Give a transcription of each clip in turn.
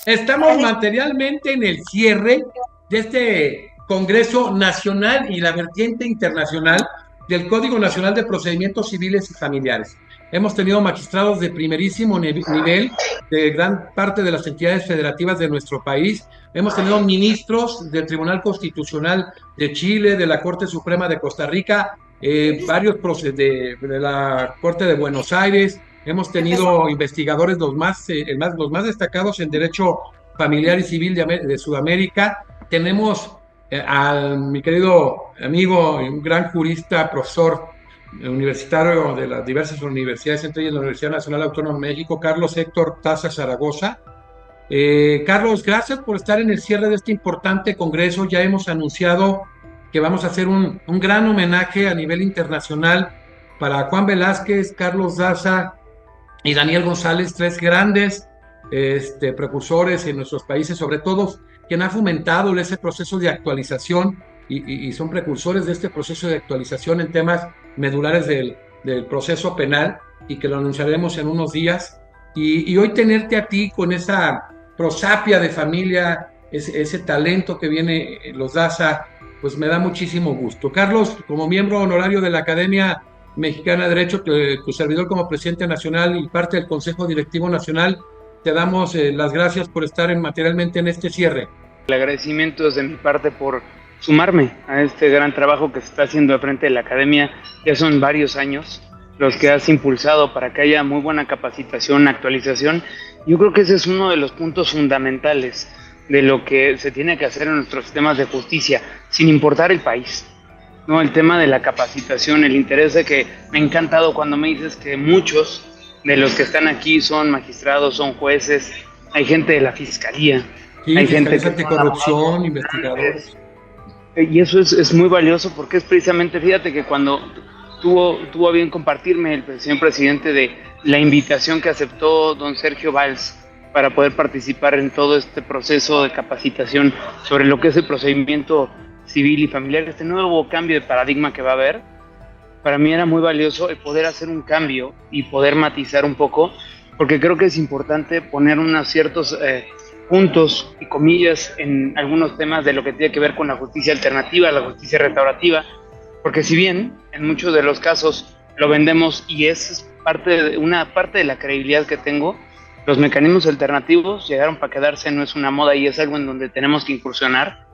Estamos materialmente en el cierre de este Congreso Nacional y la vertiente internacional del Código Nacional de Procedimientos Civiles y Familiares. Hemos tenido magistrados de primerísimo nivel de gran parte de las entidades federativas de nuestro país. Hemos tenido ministros del Tribunal Constitucional de Chile, de la Corte Suprema de Costa Rica, varios de la Corte de Buenos Aires. Hemos tenido investigadores los más destacados en derecho familiar y civil de Sudamérica. Tenemos a mi querido amigo, un gran jurista, profesor universitario de las diversas universidades, entre ellas la Universidad Nacional Autónoma de México, Carlos Héctor Taza Zaragoza. Carlos, gracias por estar en el cierre de este importante congreso. Ya hemos anunciado que vamos a hacer un gran homenaje a nivel internacional para Juan Velázquez, Carlos Daza y Daniel González, tres grandes precursores en nuestros países, sobre todo quien ha fomentado ese proceso de actualización y son precursores de este proceso de actualización en temas medulares del proceso penal, y que lo anunciaremos en unos días. Y hoy tenerte a ti con esa prosapia de familia, ese talento que viene los Daza, pues me da muchísimo gusto. Carlos, como miembro honorario de la Academia Mexicana de Derecho, tu servidor como presidente nacional y parte del Consejo Directivo Nacional, te damos las gracias por estar materialmente en este cierre. El agradecimiento es de mi parte por sumarme a este gran trabajo que se está haciendo al frente de la Academia. Ya son varios años los que has impulsado para que haya muy buena capacitación, actualización. Yo creo que ese es uno de los puntos fundamentales de lo que se tiene que hacer en nuestros sistemas de justicia, sin importar el país. No, el tema de la capacitación, el interés de que me ha encantado cuando me dices que muchos de los que están aquí son magistrados, son jueces, hay gente de la fiscalía, sí, hay gente que anticorrupción, investigadores. Y eso es muy valioso porque es precisamente, fíjate que cuando tuvo a bien compartirme el señor presidente de la invitación que aceptó don Sergio Valls para poder participar en todo este proceso de capacitación sobre lo que es el procedimiento civil y familiar, este nuevo cambio de paradigma que va a haber, para mí era muy valioso el poder hacer un cambio y poder matizar un poco, porque creo que es importante poner unos ciertos puntos y comillas en algunos temas de lo que tiene que ver con la justicia alternativa, la justicia restaurativa, porque si bien en muchos de los casos lo vendemos y es una parte de la credibilidad que tengo, los mecanismos alternativos llegaron para quedarse, no es una moda y es algo en donde tenemos que incursionar,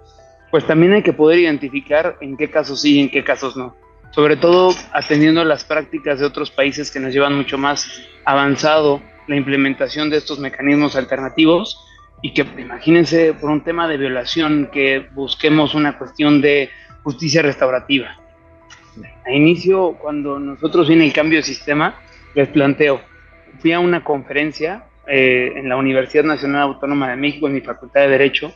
pues también hay que poder identificar en qué casos sí y en qué casos no. Sobre todo atendiendo a las prácticas de otros países que nos llevan mucho más avanzado la implementación de estos mecanismos alternativos, y que imagínense por un tema de violación que busquemos una cuestión de justicia restaurativa. A inicio, cuando nosotros viene el cambio de sistema, les planteo, fui a una conferencia en la Universidad Nacional Autónoma de México, en mi Facultad de Derecho,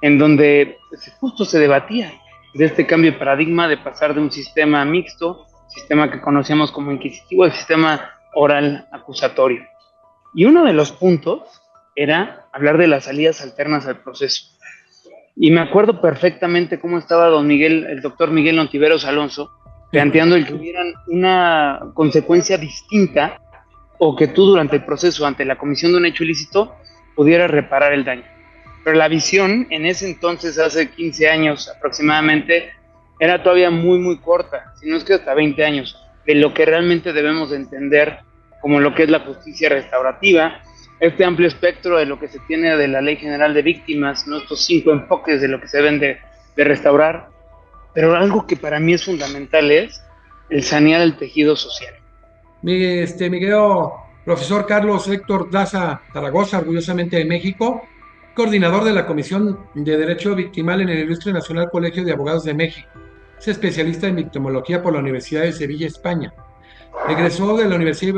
en donde justo se debatía de este cambio de paradigma de pasar de un sistema mixto, sistema que conocíamos como inquisitivo, al sistema oral acusatorio. Y uno de los puntos era hablar de las salidas alternas al proceso. Y me acuerdo perfectamente cómo estaba el doctor Miguel Ontiveros Alonso, planteando el que hubieran una consecuencia distinta o que tú durante el proceso, ante la comisión de un hecho ilícito, pudieras reparar el daño. Pero la visión en ese entonces, hace 15 años aproximadamente, era todavía muy, muy corta, si no es que hasta 20 años, de lo que realmente debemos de entender como lo que es la justicia restaurativa, este amplio espectro de lo que se tiene de la Ley General de Víctimas, ¿no? Estos 5 enfoques de lo que se deben de restaurar, pero algo que para mí es fundamental es el sanear el tejido social. Mi querido profesor Carlos Héctor Daza Zaragoza, orgullosamente de México, coordinador de la Comisión de Derecho Victimal en el Ilustre Nacional Colegio de Abogados de México. Es especialista en victimología por la Universidad de Sevilla, España. Egresó de la Universidad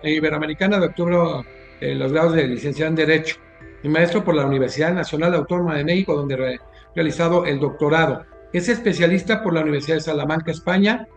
Iberoamericana, obtuvo los grados de licenciado en Derecho y maestro por la Universidad Nacional Autónoma de México, donde ha realizado el doctorado. Es especialista por la Universidad de Salamanca, España.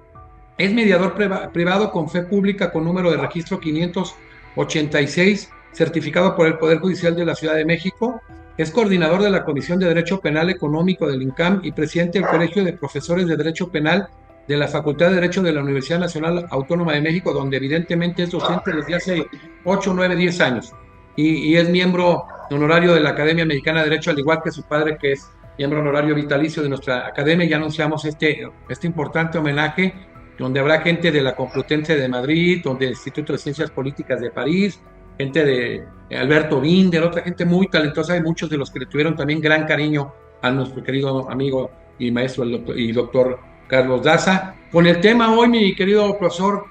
Es mediador privado con fe pública con número de registro 586, certificado por el Poder Judicial de la Ciudad de México. Es coordinador de la Comisión de Derecho Penal Económico del INCAM y presidente del Colegio de Profesores de Derecho Penal de la Facultad de Derecho de la Universidad Nacional Autónoma de México, donde evidentemente es docente desde hace 8, 9, 10 años. y es miembro honorario de la Academia Mexicana de Derecho, al igual que su padre, que es miembro honorario vitalicio de nuestra academia. Ya anunciamos este importante homenaje, donde habrá gente de la Complutense de Madrid, donde el Instituto de Ciencias Políticas de París, gente de Alberto Binder, otra gente muy talentosa, y muchos de los que le tuvieron también gran cariño a nuestro querido amigo y maestro y doctor Carlos Daza. Con el tema hoy, mi querido profesor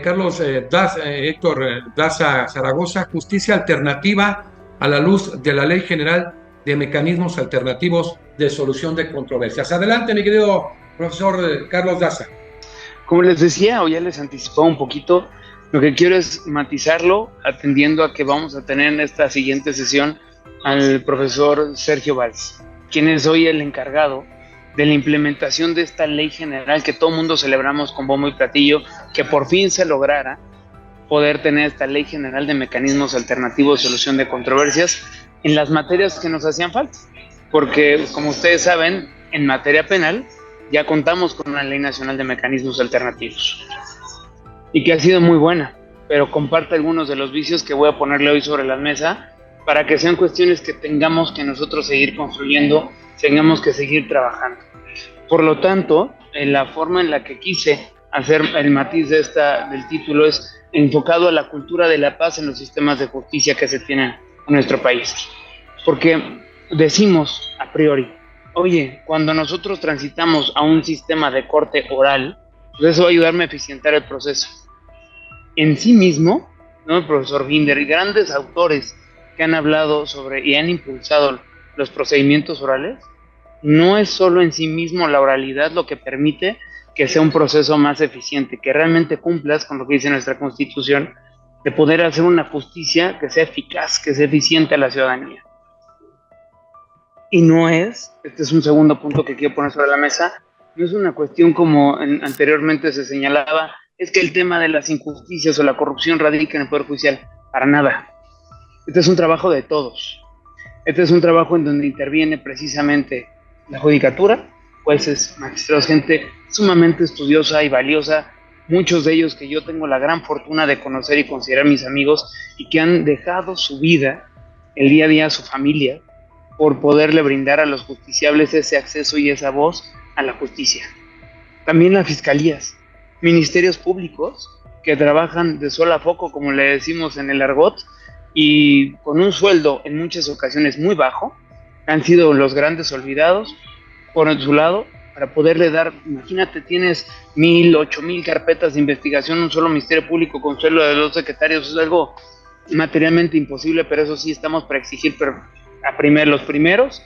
Carlos Héctor Daza Zaragoza, justicia alternativa a la luz de la Ley General de Mecanismos Alternativos de Solución de Controversias. Adelante, mi querido profesor Carlos Daza. Como les decía, o ya les anticipaba un poquito, lo que quiero es matizarlo, atendiendo a que vamos a tener en esta siguiente sesión al profesor Sergio Valls, quien es hoy el encargado de la implementación de esta ley general que todo mundo celebramos con bombo y platillo, que por fin se lograra poder tener esta ley general de mecanismos alternativos de solución de controversias en las materias que nos hacían falta, porque como ustedes saben, en materia penal ya contamos con una ley nacional de mecanismos alternativos y que ha sido muy buena, pero comparte algunos de los vicios que voy a ponerle hoy sobre la mesa para que sean cuestiones que tengamos que nosotros seguir construyendo, tengamos que seguir trabajando. Por lo tanto, la forma en la que quise hacer el matiz del título es enfocado a la cultura de la paz en los sistemas de justicia que se tienen en nuestro país. Porque decimos a priori, oye, cuando nosotros transitamos a un sistema de corte oral, pues eso va a ayudarme a eficientar el proceso. En sí mismo, ¿no? El profesor Binder y grandes autores que han hablado sobre y han impulsado los procedimientos orales, no es solo en sí mismo la oralidad lo que permite que sea un proceso más eficiente, que realmente cumplas con lo que dice nuestra Constitución, de poder hacer una justicia que sea eficaz, que sea eficiente a la ciudadanía. Y no es, este es un segundo punto que quiero poner sobre la mesa, no es una cuestión como anteriormente se señalaba, es que el tema de las injusticias o la corrupción radica en el Poder Judicial. Para nada. Este es un trabajo de todos. Este es un trabajo en donde interviene precisamente la judicatura, jueces, magistrados, gente sumamente estudiosa y valiosa, muchos de ellos que yo tengo la gran fortuna de conocer y considerar mis amigos y que han dejado su vida, el día a día a su familia, por poderle brindar a los justiciables ese acceso y esa voz a la justicia. También las fiscalías, ministerios públicos que trabajan de sol a foco, como le decimos en el argot, y con un sueldo en muchas ocasiones muy bajo, han sido los grandes olvidados por su lado, para poderle dar, imagínate, tienes 1,000, 8,000 carpetas de investigación, un solo ministerio público con sueldo de 2 secretarios, es algo materialmente imposible, pero eso sí estamos para exigir los primeros.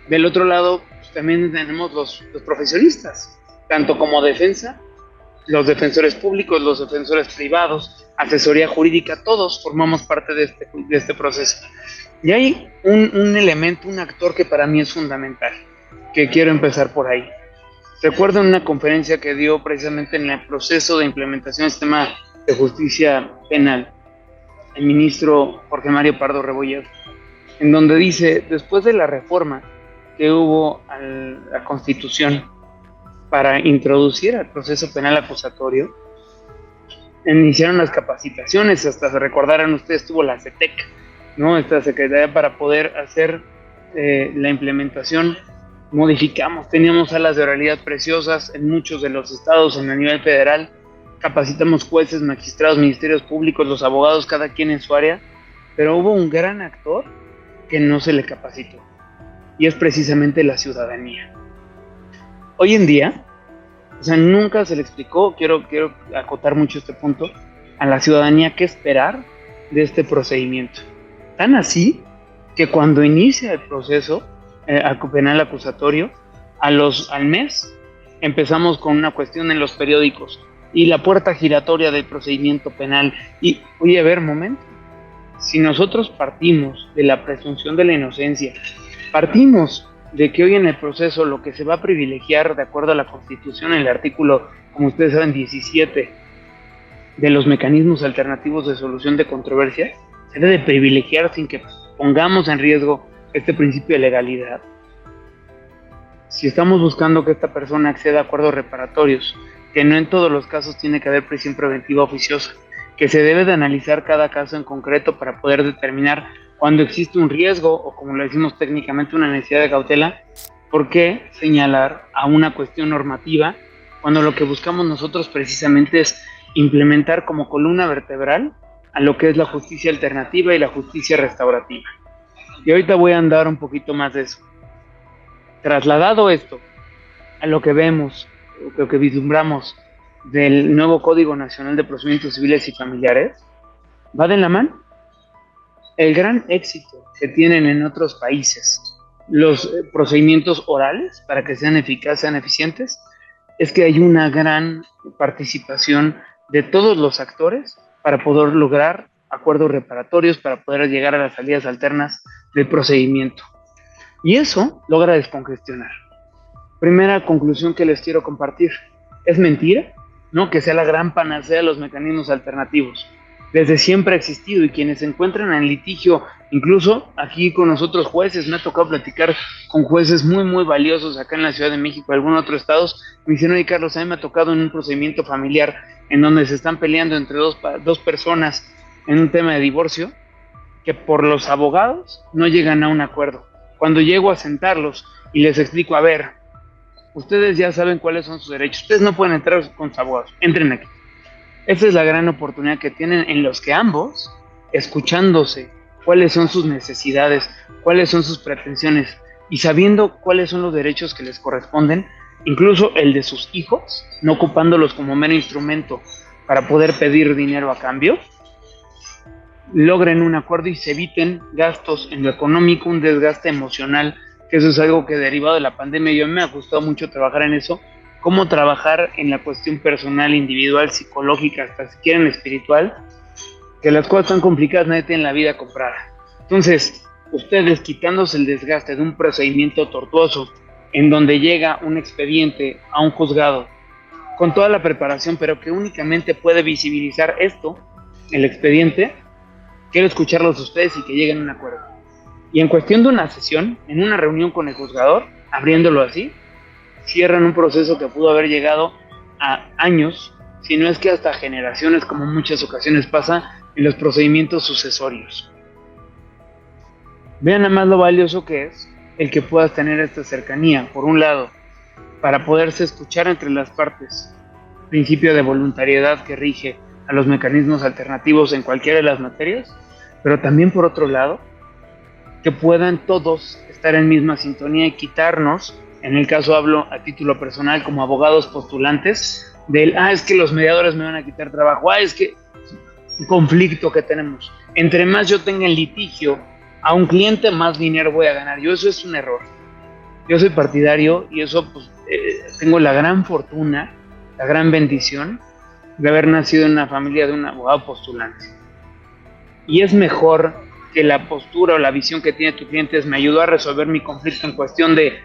Del otro lado, pues, también tenemos los profesionistas, tanto como defensa, los defensores públicos, los defensores privados, asesoría jurídica, todos formamos parte de este proceso. Y hay un elemento, un actor que para mí es fundamental, que quiero empezar por ahí. Recuerdo en una conferencia que dio precisamente en el proceso de implementación del sistema de justicia penal, el ministro Jorge Mario Pardo Rebolledo, en donde dice, después de la reforma que hubo a la Constitución para introducir al proceso penal acusatorio, iniciaron las capacitaciones, hasta se recordarán ustedes, tuvo la CETEC, ¿no? Esta secretaría para poder hacer la implementación. Modificamos, teníamos salas de oralidad preciosas en muchos de los estados, en el nivel federal, capacitamos jueces, magistrados, ministerios públicos, los abogados, cada quien en su área, pero hubo un gran actor que no se le capacitó, y es precisamente la ciudadanía. Hoy en día, o sea, nunca se le explicó, quiero acotar mucho este punto, a la ciudadanía qué esperar de este procedimiento. Tan así que cuando inicia el proceso penal acusatorio, al mes empezamos con una cuestión en los periódicos y la puerta giratoria del procedimiento penal. Y, oye, a ver, momento, si nosotros partimos de la presunción de la inocencia, partimos de que hoy en el proceso lo que se va a privilegiar de acuerdo a la Constitución, en el artículo, como ustedes saben, 17 de los mecanismos alternativos de solución de controversias, se debe privilegiar sin que pongamos en riesgo este principio de legalidad. Si estamos buscando que esta persona acceda a acuerdos reparatorios, que no en todos los casos tiene que haber prisión preventiva oficiosa, que se debe de analizar cada caso en concreto para poder determinar cuando existe un riesgo o, como lo decimos técnicamente, una necesidad de cautela. ¿Por qué señalar a una cuestión normativa cuando lo que buscamos nosotros precisamente es implementar como columna vertebral a lo que es la justicia alternativa y la justicia restaurativa? Y ahorita voy a andar un poquito más de eso. Trasladado esto a lo que vemos, lo que vislumbramos del nuevo Código Nacional de Procedimientos Civiles y Familiares, va de la mano. El gran éxito que tienen en otros países los procedimientos orales para que sean eficaces, sean eficientes, es que hay una gran participación de todos los actores para poder lograr acuerdos reparatorios, para poder llegar a las salidas alternas del procedimiento. Y eso logra descongestionar. Primera conclusión que les quiero compartir. Es mentira, ¿no?, que sea la gran panacea de los mecanismos alternativos. Desde siempre ha existido, y quienes se encuentran en litigio, incluso aquí con nosotros jueces, me ha tocado platicar con jueces muy, muy valiosos acá en la Ciudad de México, algunos otros estados, me dicen: oye, Carlos, a mí me ha tocado en un procedimiento familiar en donde se están peleando entre dos personas en un tema de divorcio, que por los abogados no llegan a un acuerdo. Cuando llego a sentarlos y les explico: a ver, ustedes ya saben cuáles son sus derechos, ustedes no pueden entrar con sus abogados, entren aquí. Esa es la gran oportunidad que tienen, en los que ambos, escuchándose cuáles son sus necesidades, cuáles son sus pretensiones, y sabiendo cuáles son los derechos que les corresponden, incluso el de sus hijos, no ocupándolos como mero instrumento para poder pedir dinero a cambio, logren un acuerdo y se eviten gastos en lo económico, un desgaste emocional, que eso es algo que, derivado de la pandemia, yo me ha gustado mucho trabajar en eso, cómo trabajar en la cuestión personal, individual, psicológica, hasta si quieren espiritual, que las cosas tan complicadas nadie tiene la vida comprada. Entonces, ustedes, quitándose el desgaste de un procedimiento tortuoso, en donde llega un expediente a un juzgado con toda la preparación, pero que únicamente puede visibilizar esto, el expediente, quiero escucharlos a ustedes y que lleguen a un acuerdo. Y en cuestión de una sesión, en una reunión con el juzgador, abriéndolo así, cierran un proceso que pudo haber llegado a años, si no es que hasta generaciones, como en muchas ocasiones pasa en los procedimientos sucesorios. Vean nada más lo valioso que es el que puedas tener esta cercanía, por un lado, para poderse escuchar entre las partes, principio de voluntariedad que rige a los mecanismos alternativos en cualquiera de las materias, pero también, por otro lado, que puedan todos estar en misma sintonía y quitarnos, en el caso hablo a título personal como abogados postulantes, del: es que los mediadores me van a quitar trabajo, es que un conflicto que tenemos. Entre más yo tenga en litigio a un cliente, más dinero voy a ganar. Eso es un error. Yo soy partidario, y eso pues tengo la gran fortuna, la gran bendición de haber nacido en una familia de un abogado postulante. Y es mejor que la postura o la visión que tiene tu cliente es: me ayudó a resolver mi conflicto en cuestión de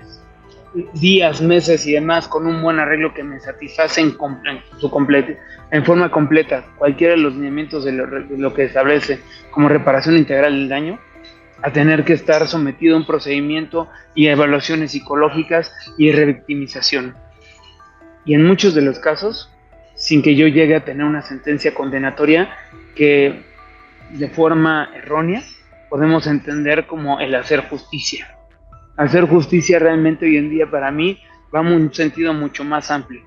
días, meses y demás, con un buen arreglo que me satisface en forma completa cualquiera de los lineamientos de lo que establece como reparación integral del daño, a tener que estar sometido a un procedimiento y a evaluaciones psicológicas y revictimización. Y en muchos de los casos, sin que yo llegue a tener una sentencia condenatoria que de forma errónea podemos entender como el hacer justicia. Hacer justicia realmente hoy en día, para mí, va en un sentido mucho más amplio.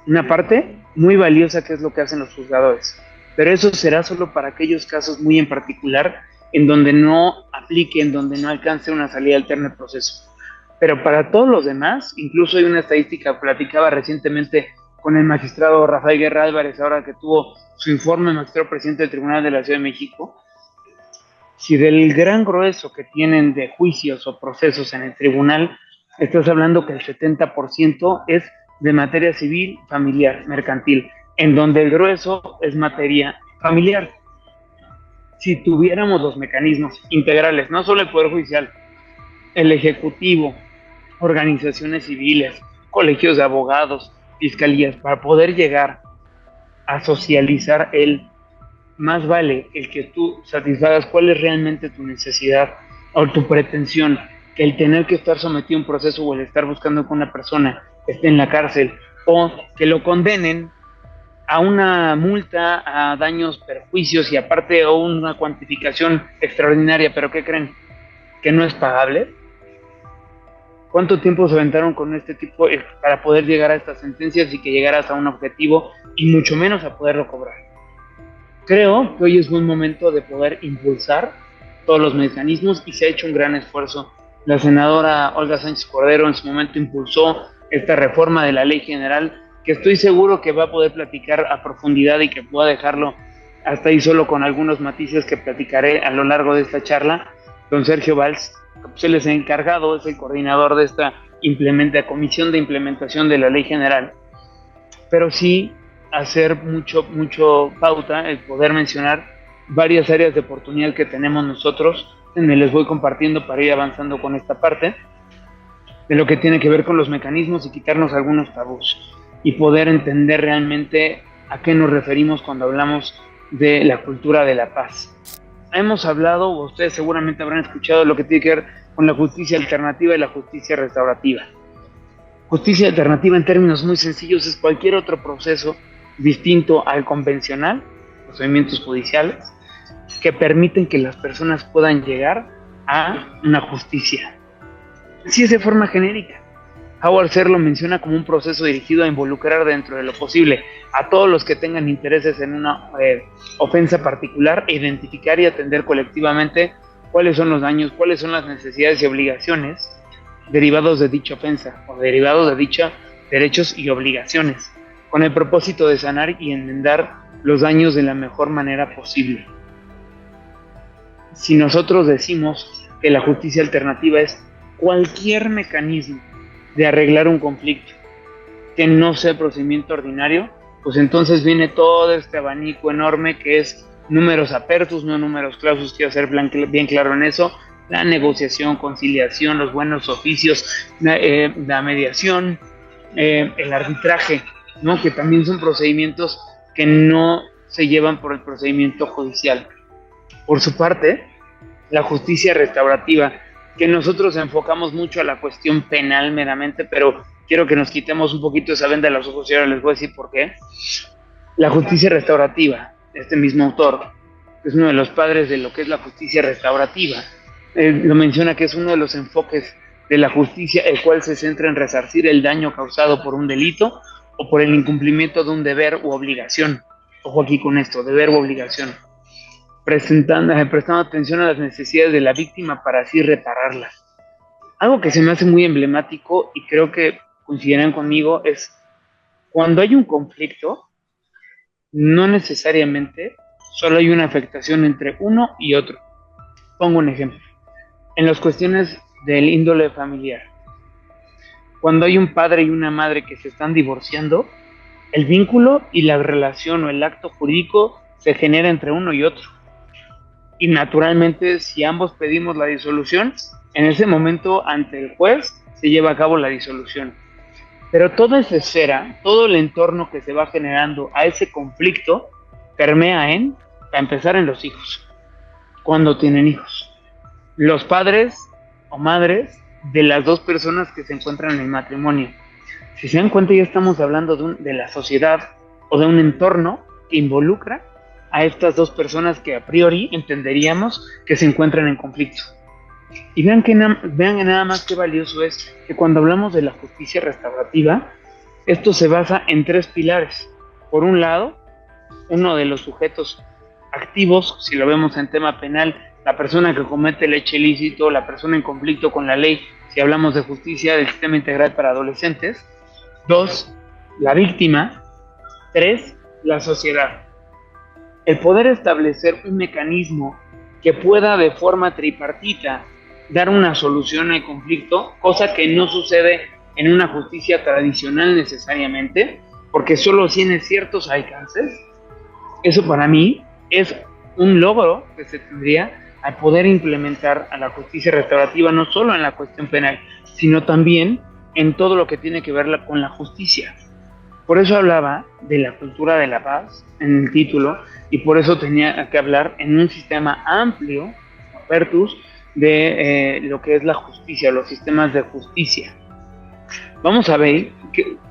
Una parte muy valiosa, que es lo que hacen los juzgadores, pero eso será solo para aquellos casos muy en particular, en donde no aplique, en donde no alcance una salida alterna al proceso. Pero para todos los demás, incluso hay una estadística, platicaba recientemente con el magistrado Rafael Guerra Álvarez, ahora que tuvo su informe, magistrado presidente del Tribunal de la Ciudad de México. Si del gran grueso que tienen de juicios o procesos en el tribunal, estás hablando que el 70% es de materia civil, familiar, mercantil, en donde el grueso es materia familiar. Si tuviéramos los mecanismos integrales, no solo el Poder Judicial, el Ejecutivo, organizaciones civiles, colegios de abogados, fiscalías, para poder llegar a socializar más vale el que tú satisfagas cuál es realmente tu necesidad o tu pretensión, que el tener que estar sometido a un proceso o el estar buscando que una persona esté en la cárcel o que lo condenen a una multa, a daños, perjuicios y aparte a una cuantificación extraordinaria, pero ¿qué creen? ¿Que no es pagable? ¿Cuánto tiempo se aventaron con este tipo para poder llegar a estas sentencias y que llegaras a un objetivo y mucho menos a poderlo cobrar? Creo que hoy es buen momento de poder impulsar todos los mecanismos y se ha hecho un gran esfuerzo. La senadora Olga Sánchez Cordero en su momento impulsó esta reforma de la ley general, que estoy seguro que va a poder platicar a profundidad y que pueda dejarlo hasta ahí solo con algunos matices que platicaré a lo largo de esta charla. Don Sergio Valls, pues él es el encargado, es el coordinador de esta comisión de implementación de la ley general, pero sí hacer mucho pauta el poder mencionar varias áreas de oportunidad que tenemos nosotros, donde les voy compartiendo para ir avanzando con esta parte de lo que tiene que ver con los mecanismos y quitarnos algunos tabús y poder entender realmente a qué nos referimos cuando hablamos de la cultura de la paz. Hemos hablado, o ustedes seguramente habrán escuchado lo que tiene que ver con la justicia alternativa y la justicia restaurativa. Justicia alternativa, en términos muy sencillos, es cualquier otro proceso distinto al convencional, procedimientos judiciales, que permiten que las personas puedan llegar a una justicia. Así es de forma genérica. Howard Serr lo menciona como un proceso dirigido a involucrar dentro de lo posible a todos los que tengan intereses en una ofensa particular e identificar y atender colectivamente cuáles son los daños, cuáles son las necesidades y obligaciones derivados de dicha ofensa o derivados de dichos derechos y obligaciones, con el propósito de sanar y enmendar los daños de la mejor manera posible. Si nosotros decimos que la justicia alternativa es cualquier mecanismo de arreglar un conflicto que no sea procedimiento ordinario, pues entonces viene todo este abanico enorme que es números apertus, no números clausus, quiero ser bien claro en eso, la negociación, conciliación, los buenos oficios, la mediación, el arbitraje, ¿no? Que también son procedimientos que no se llevan por el procedimiento judicial. Por su parte, la justicia restaurativa, que nosotros enfocamos mucho a la cuestión penal meramente, pero quiero que nos quitemos un poquito esa venda de los ojos y ahora les voy a decir por qué. La justicia restaurativa, este mismo autor, es uno de los padres de lo que es la justicia restaurativa. Lo menciona que es uno de los enfoques de la justicia, el cual se centra en resarcir el daño causado por un delito o por el incumplimiento de un deber u obligación. Ojo aquí con esto, deber u obligación. Prestando atención a las necesidades de la víctima para así repararlas. Algo que se me hace muy emblemático y creo que coincidirán conmigo es cuando hay un conflicto, no necesariamente solo hay una afectación entre uno y otro. Pongo un ejemplo. En las cuestiones del índole familiar, cuando hay un padre y una madre que se están divorciando, el vínculo y la relación o el acto jurídico se genera entre uno y otro. Y naturalmente, si ambos pedimos la disolución, en ese momento ante el juez se lleva a cabo la disolución. Pero toda esa esfera, todo el entorno que se va generando a ese conflicto, permea para empezar, en los hijos, cuando tienen hijos. Los padres o madres de las dos personas que se encuentran en el matrimonio. Si se dan cuenta, ya estamos hablando de la sociedad o de un entorno que involucra a estas dos personas que a priori entenderíamos que se encuentran en conflicto. Y vean nada más qué valioso es que cuando hablamos de la justicia restaurativa, esto se basa en tres pilares. Por un lado, uno de los sujetos activos, si lo vemos en tema penal, la persona que comete el hecho ilícito, la persona en conflicto con la ley, si hablamos de justicia del sistema integral para adolescentes. 2, la víctima. 3, la sociedad. El poder establecer un mecanismo que pueda de forma tripartita dar una solución al conflicto, cosa que no sucede en una justicia tradicional necesariamente, porque solo tiene ciertos alcances. Eso para mí es un logro que se tendría al poder implementar a la justicia restaurativa, no solo en la cuestión penal, sino también en todo lo que tiene que ver con la justicia. Por eso hablaba de la cultura de la paz en el título, y por eso tenía que hablar en un sistema amplio, apertus, de lo que es la justicia, los sistemas de justicia. Vamos a ver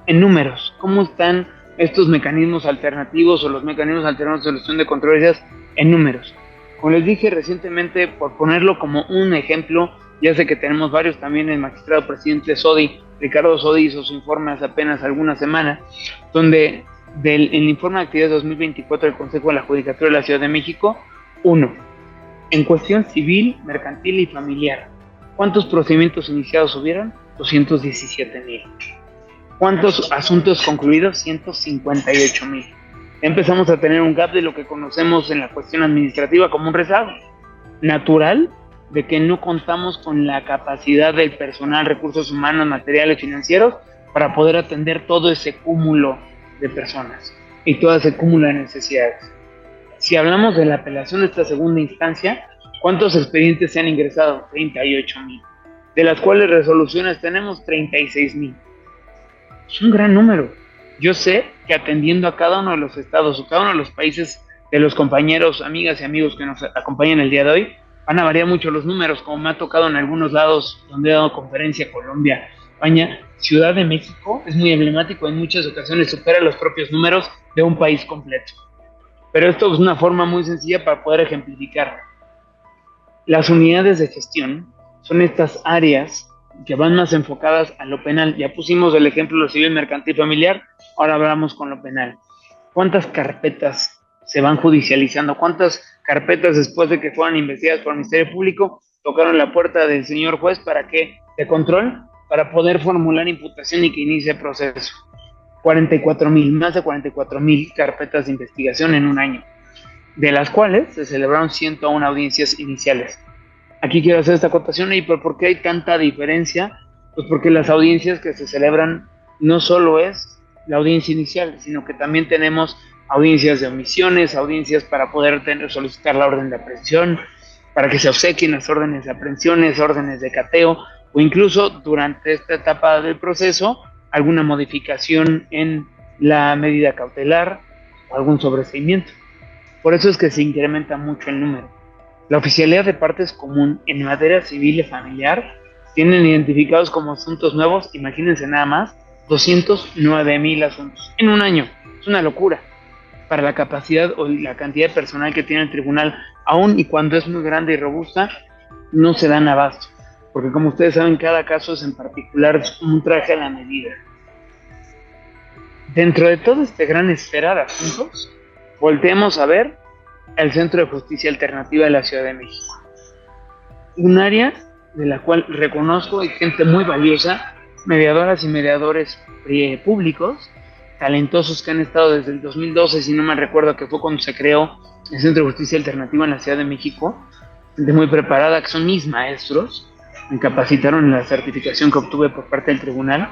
en números cómo están estos mecanismos alternativos o los mecanismos alternativos de solución de controversias en números. Como les dije recientemente, por ponerlo como un ejemplo, ya sé que tenemos varios también, el magistrado presidente Ricardo Sodi hizo su informe hace apenas algunas semanas, donde el informe de actividades 2024 del Consejo de la Judicatura de la Ciudad de México, 1. En cuestión civil, mercantil y familiar, ¿cuántos procedimientos iniciados hubieron? 217,000. ¿Cuántos asuntos concluidos? 158,000. Empezamos a tener un gap de lo que conocemos en la cuestión administrativa como un rezago natural de que no contamos con la capacidad del personal, recursos humanos, materiales, financieros para poder atender todo ese cúmulo de personas y todo ese cúmulo de necesidades. Si hablamos de la apelación de esta segunda instancia, ¿cuántos expedientes se han ingresado? 38,000, de las cuales resoluciones tenemos 36,000. Es un gran número. Yo sé que atendiendo a cada uno de los estados o cada uno de los países de los compañeros, amigas y amigos que nos acompañan el día de hoy, van a variar mucho los números, como me ha tocado en algunos lados donde he dado conferencia, Colombia, España. Ciudad de México es muy emblemático, en muchas ocasiones supera los propios números de un país completo. Pero esto es una forma muy sencilla para poder ejemplificar. Las unidades de gestión son estas áreas que van más enfocadas a lo penal. Ya pusimos el ejemplo de lo civil, mercantil, familiar, ahora hablamos con lo penal. ¿Cuántas carpetas se van judicializando? ¿Cuántas carpetas después de que fueran investigadas por el Ministerio Público tocaron la puerta del señor juez para que, de control, para poder formular imputación y que inicie el proceso? 44,000, más de 44,000 carpetas de investigación en un año, de las cuales se celebraron 101 audiencias iniciales. Aquí quiero hacer esta acotación. ¿Y por qué hay tanta diferencia? Pues porque las audiencias que se celebran no solo es la audiencia inicial, sino que también tenemos audiencias de omisiones, audiencias para poder solicitar la orden de aprehensión, para que se obsequien las órdenes de aprehensiones, órdenes de cateo, o incluso durante esta etapa del proceso, alguna modificación en la medida cautelar o algún sobreseimiento. Por eso es que se incrementa mucho el número. La oficialidad de partes común en materia civil y familiar tienen identificados como asuntos nuevos, imagínense nada más, 209,000 asuntos en un año. Es una locura para la capacidad o la cantidad de personal que tiene el tribunal, aun y cuando es muy grande y robusta, no se dan abasto, porque como ustedes saben, cada caso es en particular, es un traje a la medida. Dentro de toda esta gran esfera de asuntos, volteemos a ver el Centro de Justicia Alternativa de la Ciudad de México, un área de la cual reconozco hay gente muy valiosa, mediadoras y mediadores públicos, talentosos que han estado desde el 2012, si no me recuerdo, que fue cuando se creó el Centro de Justicia Alternativa en la Ciudad de México, gente muy preparada, que son mis maestros, me capacitaron en la certificación que obtuve por parte del tribunal,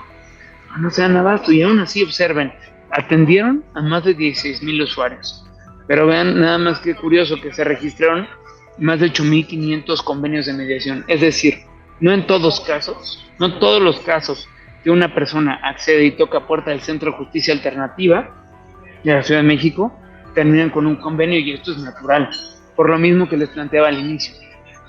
no se dan abasto, y aún así observen, atendieron a más de 16,000 usuarios, pero vean nada más que curioso que se registraron más de 8,500 convenios de mediación, es decir, no en todos casos, no todos los casos que una persona accede y toca puerta del Centro de Justicia Alternativa de la Ciudad de México terminan con un convenio, y esto es natural, por lo mismo que les planteaba al inicio.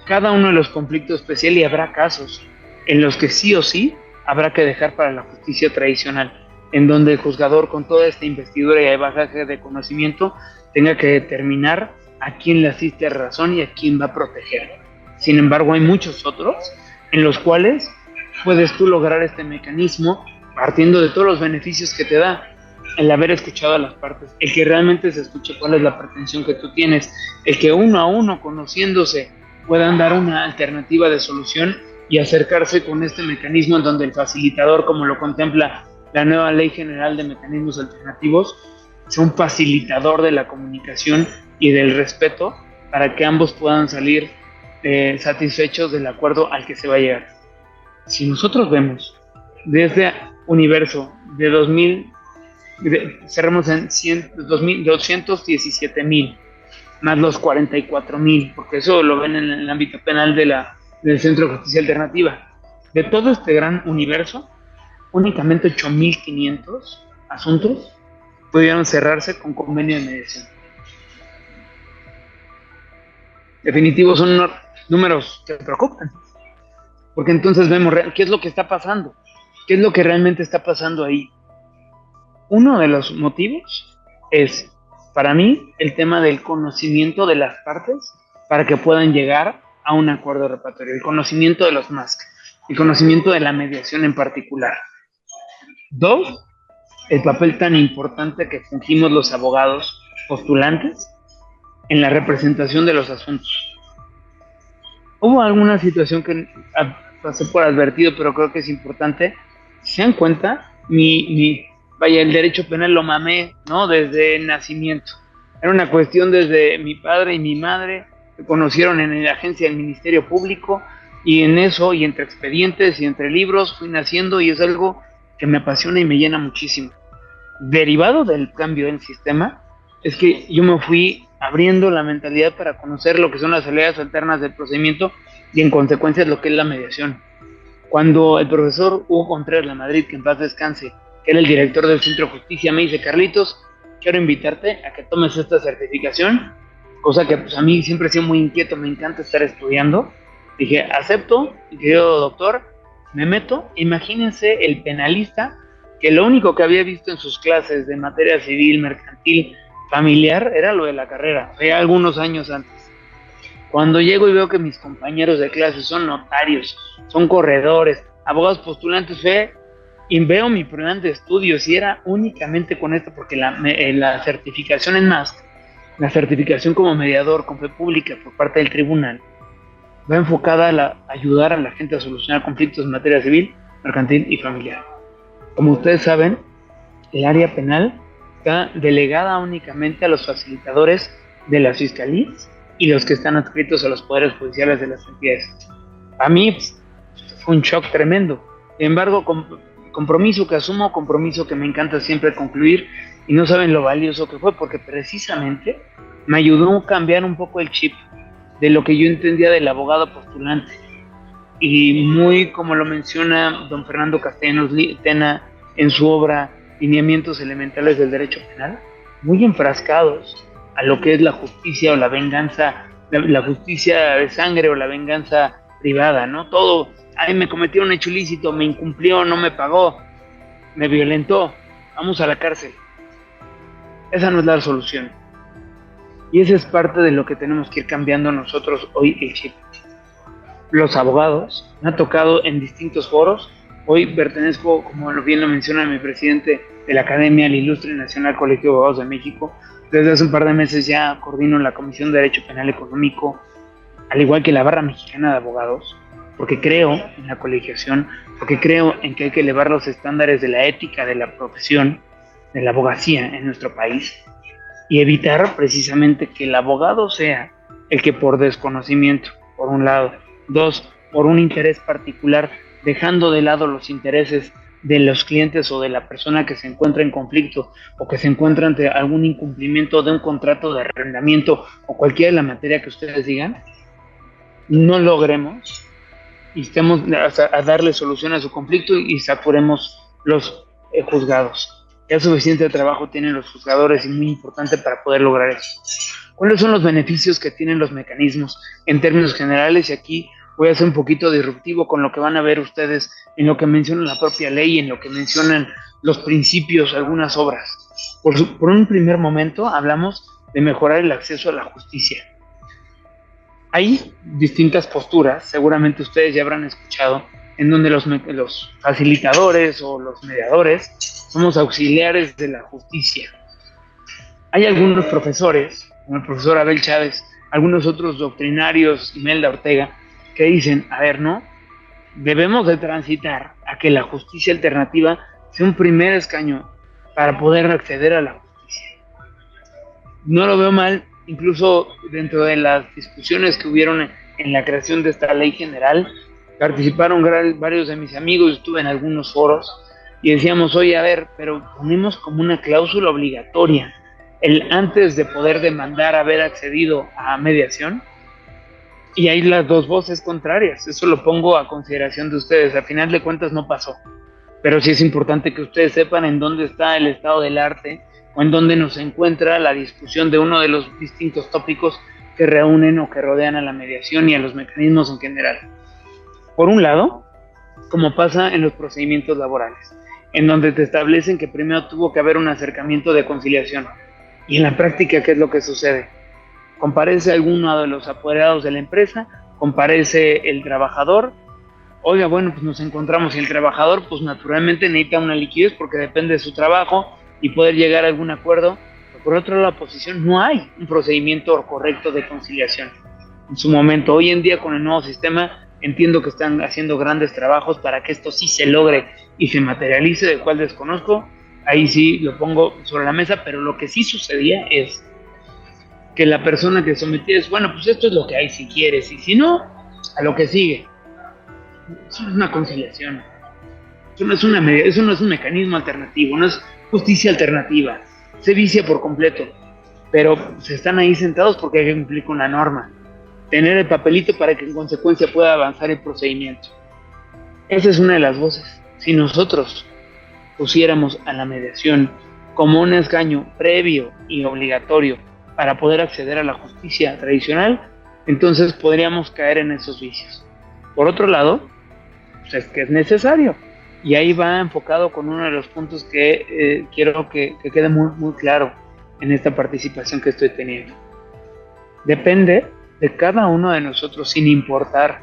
Cada uno de los conflictos especiales, y habrá casos en los que sí o sí habrá que dejar para la justicia tradicional, en donde el juzgador, con toda esta investidura y bagaje de conocimiento, tenga que determinar a quién le asiste a razón y a quién va a proteger. Sin embargo, hay muchos otros en los cuales puedes tú lograr este mecanismo partiendo de todos los beneficios que te da el haber escuchado a las partes, el que realmente se escuche cuál es la pretensión que tú tienes, el que uno a uno, conociéndose, puedan dar una alternativa de solución y acercarse con este mecanismo en donde el facilitador, como lo contempla la nueva Ley General de Mecanismos Alternativos, sea un facilitador de la comunicación y del respeto para que ambos puedan salir satisfechos del acuerdo al que se va a llegar. Si nosotros vemos desde universo de cerramos en 217,000 más los 44,000, porque eso lo ven en el ámbito penal del Centro de Justicia Alternativa. De todo este gran universo, únicamente 8,500 asuntos pudieron cerrarse con convenio de mediación. Definitivo, son números que preocupan, porque entonces vemos qué es lo que está pasando, qué es lo que realmente está pasando ahí. Uno de los motivos es, para mí, el tema del conocimiento de las partes para que puedan llegar a un acuerdo reparatorio, el conocimiento de los MASC, el conocimiento de la mediación en particular. Dos, el papel tan importante que fungimos los abogados postulantes en la representación de los asuntos. Hubo alguna situación que pasé por advertido, pero creo que es importante. Si se dan cuenta, el derecho penal lo mamé, ¿no? Desde el nacimiento. Era una cuestión desde mi padre y mi madre, que conocieron en la agencia del Ministerio Público, y en eso, y entre expedientes y entre libros, fui naciendo, y es algo que me apasiona y me llena muchísimo. Derivado del cambio del sistema, es que yo me fui abriendo la mentalidad para conocer lo que son las salidas alternas del procedimiento y en consecuencia lo que es la mediación. Cuando el profesor Hugo Contreras de Madrid, que en paz descanse, que era el director del Centro de Justicia, me dice: Carlitos, quiero invitarte a que tomes esta certificación, cosa que pues a mí siempre he sido muy inquieto, me encanta estar estudiando. Dije, acepto, querido doctor, me meto. Imagínense el penalista que lo único que había visto en sus clases de materia civil, mercantil, familiar, era lo de la carrera, fue algunos años antes. Cuando llego y veo que mis compañeros de clase son notarios, son corredores, abogados postulantes, y veo mi plan de estudios y era únicamente con esto, porque la certificación en MASC, la certificación como mediador con fe pública por parte del tribunal, va enfocada a ayudar a la gente a solucionar conflictos en materia civil, mercantil y familiar. Como ustedes saben, el área penal está delegada únicamente a los facilitadores de las fiscalías y los que están adscritos a los poderes judiciales de las entidades. A mí fue un shock tremendo. Sin embargo, compromiso que asumo, compromiso que me encanta siempre concluir, y no saben lo valioso que fue, porque precisamente me ayudó a cambiar un poco el chip de lo que yo entendía del abogado postulante. Y muy como lo menciona don Fernando Castellanos Tena en su obra Lineamientos Elementales del Derecho Penal, muy enfrascados a lo que es la justicia o la venganza, la justicia de sangre o la venganza privada, ¿no? Todo, me cometió un hecho ilícito, me incumplió, no me pagó, me violentó, vamos a la cárcel. Esa no es la solución. Y esa es parte de lo que tenemos que ir cambiando nosotros hoy el chip. Los abogados, me ha tocado en distintos foros. Hoy pertenezco, como bien lo menciona mi presidente de la Academia, al Ilustre Nacional Colegio de Abogados de México. Desde hace un par de meses ya coordino la Comisión de Derecho Penal Económico, al igual que la Barra Mexicana de Abogados, porque creo en la colegiación, porque creo en que hay que elevar los estándares de la ética de la profesión, de la abogacía en nuestro país, y evitar precisamente que el abogado sea el que por desconocimiento, por un lado, dos, por un interés particular, dejando de lado los intereses de los clientes o de la persona que se encuentra en conflicto o que se encuentra ante algún incumplimiento de un contrato de arrendamiento o cualquiera de la materia que ustedes digan, no logremos y estemos a darle solución a su conflicto y saturemos los juzgados. Ya suficiente trabajo tienen los juzgadores y muy importante para poder lograr eso. ¿Cuáles son los beneficios que tienen los mecanismos en términos generales? Y aquí voy a ser un poquito disruptivo con lo que van a ver ustedes en lo que menciona la propia ley y en lo que mencionan los principios, algunas obras. Por un primer momento hablamos de mejorar el acceso a la justicia. Hay distintas posturas, seguramente ustedes ya habrán escuchado, en donde los facilitadores o los mediadores somos auxiliares de la justicia. Hay algunos profesores, como el profesor Abel Chávez, algunos otros doctrinarios, Imelda Ortega, que dicen, a ver, ¿no? Debemos de transitar a que la justicia alternativa sea un primer escaño para poder acceder a la justicia. No lo veo mal, incluso dentro de las discusiones que hubieron en la creación de esta ley general, participaron varios de mis amigos, estuve en algunos foros, y decíamos, oye, a ver, pero ponemos como una cláusula obligatoria el antes de poder demandar haber accedido a mediación, y hay las dos voces contrarias. Eso lo pongo a consideración de ustedes. A final de cuentas no pasó, pero sí es importante que ustedes sepan en dónde está el estado del arte o en dónde nos encuentra la discusión de uno de los distintos tópicos que reúnen o que rodean a la mediación y a los mecanismos en general. Por un lado, como pasa en los procedimientos laborales, en donde te establecen que primero tuvo que haber un acercamiento de conciliación. Y en la práctica, ¿qué es lo que sucede? Comparece alguno de los apoderados de la empresa, comparece el trabajador. Oiga, bueno, pues nos encontramos, y el trabajador pues naturalmente necesita una liquidez porque depende de su trabajo y poder llegar a algún acuerdo. Pero por otro lado, la oposición, no hay un procedimiento correcto de conciliación. En su momento, hoy en día con el nuevo sistema, entiendo que están haciendo grandes trabajos para que esto sí se logre y se materialice, del cual desconozco. Ahí sí lo pongo sobre la mesa, pero lo que sí sucedía es que la persona que sometía es, bueno, pues esto es lo que hay si quieres, y si no, a lo que sigue. Eso no es una conciliación, eso no es un mecanismo alternativo, no es justicia alternativa, se vicia por completo, pero se están ahí sentados porque hay que cumplir con la norma, tener el papelito para que en consecuencia pueda avanzar el procedimiento. Esa es una de las voces. Si nosotros pusiéramos a la mediación como un escaño previo y obligatorio para poder acceder a la justicia tradicional, entonces podríamos caer en esos vicios. Por otro lado, pues es que es necesario, y ahí va enfocado con uno de los puntos que quiero que quede muy, muy claro en esta participación que estoy teniendo. Depende de cada uno de nosotros, sin importar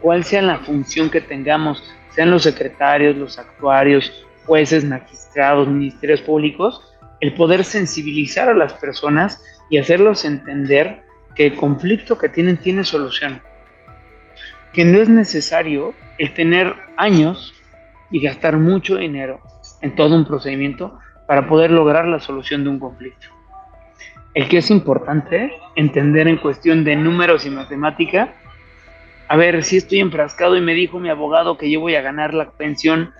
cuál sea la función que tengamos, sean los secretarios, los actuarios, jueces, magistrados, ministerios públicos, el poder sensibilizar a las personas y hacerlos entender que el conflicto que tienen tiene solución, que no es necesario el tener años y gastar mucho dinero en todo un procedimiento para poder lograr la solución de un conflicto. El que es importante entender en cuestión de números y matemática, a ver, si estoy enfrascado y me dijo mi abogado que yo voy a ganar la pensión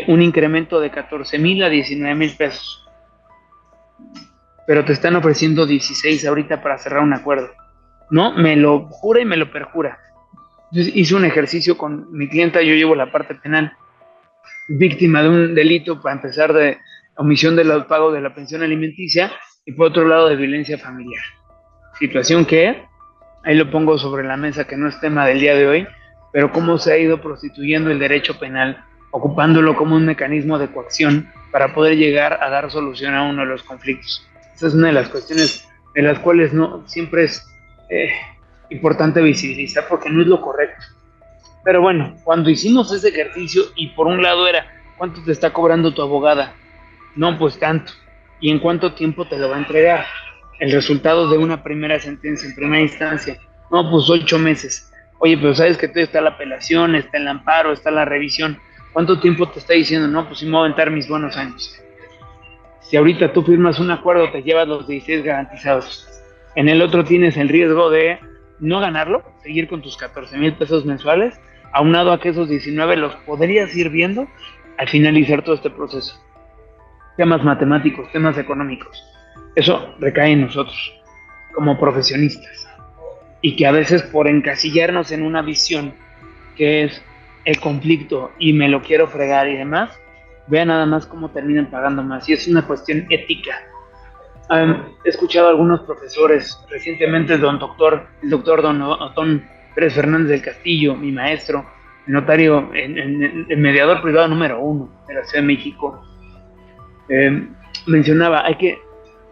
un incremento de 14,000 a 19,000 pesos, pero te están ofreciendo 16 ahorita para cerrar un acuerdo. No, me lo jura y me lo perjura. Entonces, hice un ejercicio con mi clienta, yo llevo la parte penal, víctima de un delito, para empezar, de omisión del pago de la pensión alimenticia, y por otro lado de violencia familiar. Situación que, ahí lo pongo sobre la mesa, que no es tema del día de hoy, pero cómo se ha ido prostituyendo el derecho penal, ocupándolo como un mecanismo de coacción para poder llegar a dar solución a uno de los conflictos. Esa es una de las cuestiones de las cuales no siempre es importante visibilizar, porque no es lo correcto. Pero bueno, cuando hicimos ese ejercicio, y por un lado era, ¿cuánto te está cobrando tu abogada? No, pues tanto. ¿Y en cuánto tiempo te lo va a entregar? El resultado de una primera sentencia en primera instancia. No, pues 8 meses. Oye, pero sabes que todavía está la apelación, está el amparo, está la revisión. ¿Cuánto tiempo te está diciendo? No, pues sí me voy a aventar mis buenos años. Si ahorita tú firmas un acuerdo, te llevas los 16 garantizados. En el otro tienes el riesgo de no ganarlo, seguir con tus 14,000 pesos mensuales, aunado a que esos 19 los podrías ir viendo al finalizar todo este proceso. Temas matemáticos, temas económicos, eso recae en nosotros como profesionistas, y que a veces por encasillarnos en una visión que es el conflicto y me lo quiero fregar y demás, vean nada más cómo terminan pagando más, y es una cuestión ética. He escuchado a algunos profesores recientemente, el doctor don Otón Pérez Fernández del Castillo, mi maestro, el notario, el mediador privado número 1 de la Ciudad de México, mencionaba, hay que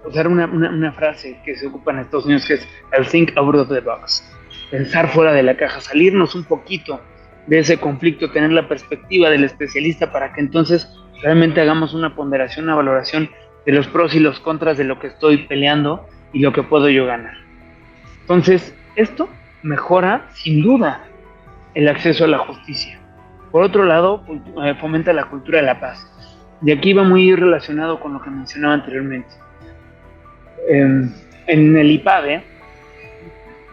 usar una frase que se ocupa en Estados Unidos, que es el think out of the box, pensar fuera de la caja, salirnos un poquito de ese conflicto, tener la perspectiva del especialista para que entonces realmente hagamos una ponderación, una valoración de los pros y los contras de lo que estoy peleando y lo que puedo yo ganar. Entonces, esto mejora sin duda el acceso a la justicia. Por otro lado, fomenta la cultura de la paz. Y aquí va muy relacionado con lo que mencionaba anteriormente. En el IPADE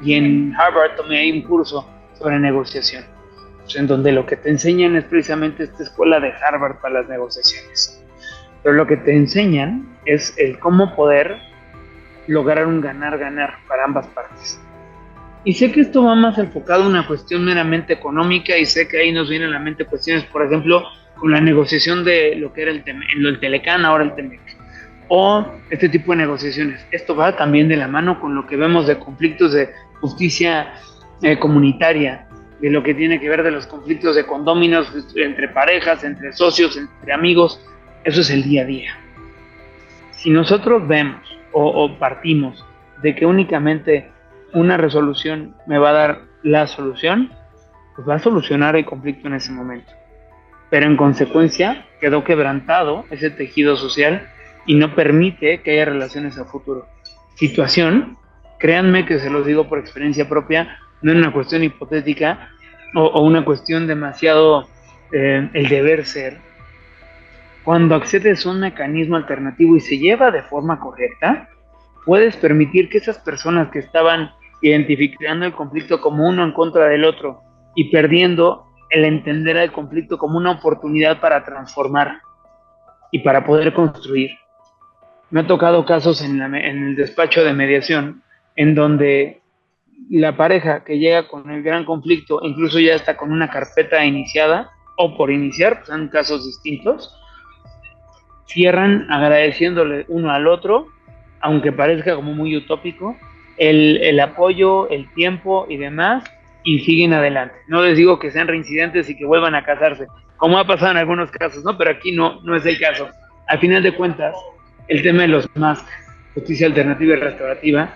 y en Harvard tomé ahí un curso sobre negociación, en donde lo que te enseñan es precisamente esta escuela de Harvard para las negociaciones. Pero lo que te enseñan es el cómo poder lograr un ganar-ganar para ambas partes. Y sé que esto va más enfocado a una cuestión meramente económica, y sé que ahí nos vienen a la mente cuestiones, por ejemplo, con la negociación de lo que era el Telecán, ahora el Temec, o este tipo de negociaciones. Esto va también de la mano con lo que vemos de conflictos de justicia comunitaria, de lo que tiene que ver de los conflictos de condóminos entre parejas, entre socios, entre amigos. Eso es el día a día. Si nosotros vemos o partimos de que únicamente una resolución me va a dar la solución, pues va a solucionar el conflicto en ese momento. Pero en consecuencia quedó quebrantado ese tejido social y no permite que haya relaciones a futuro. Situación, créanme que se los digo por experiencia propia, no es una cuestión hipotética o una cuestión demasiado el deber ser. Cuando accedes a un mecanismo alternativo y se lleva de forma correcta, puedes permitir que esas personas que estaban identificando el conflicto como uno en contra del otro y perdiendo el entender el conflicto como una oportunidad para transformar y para poder construir. Me ha tocado casos en el despacho de mediación en donde la pareja que llega con el gran conflicto, incluso ya está con una carpeta iniciada o por iniciar, pues son casos distintos, cierran agradeciéndole uno al otro, aunque parezca como muy utópico, el apoyo, el tiempo y demás, y siguen adelante. No les digo que sean reincidentes y que vuelvan a casarse, como ha pasado en algunos casos, ¿no? Pero aquí no es el caso. Al final de cuentas, el tema de los MASC, justicia alternativa y restaurativa,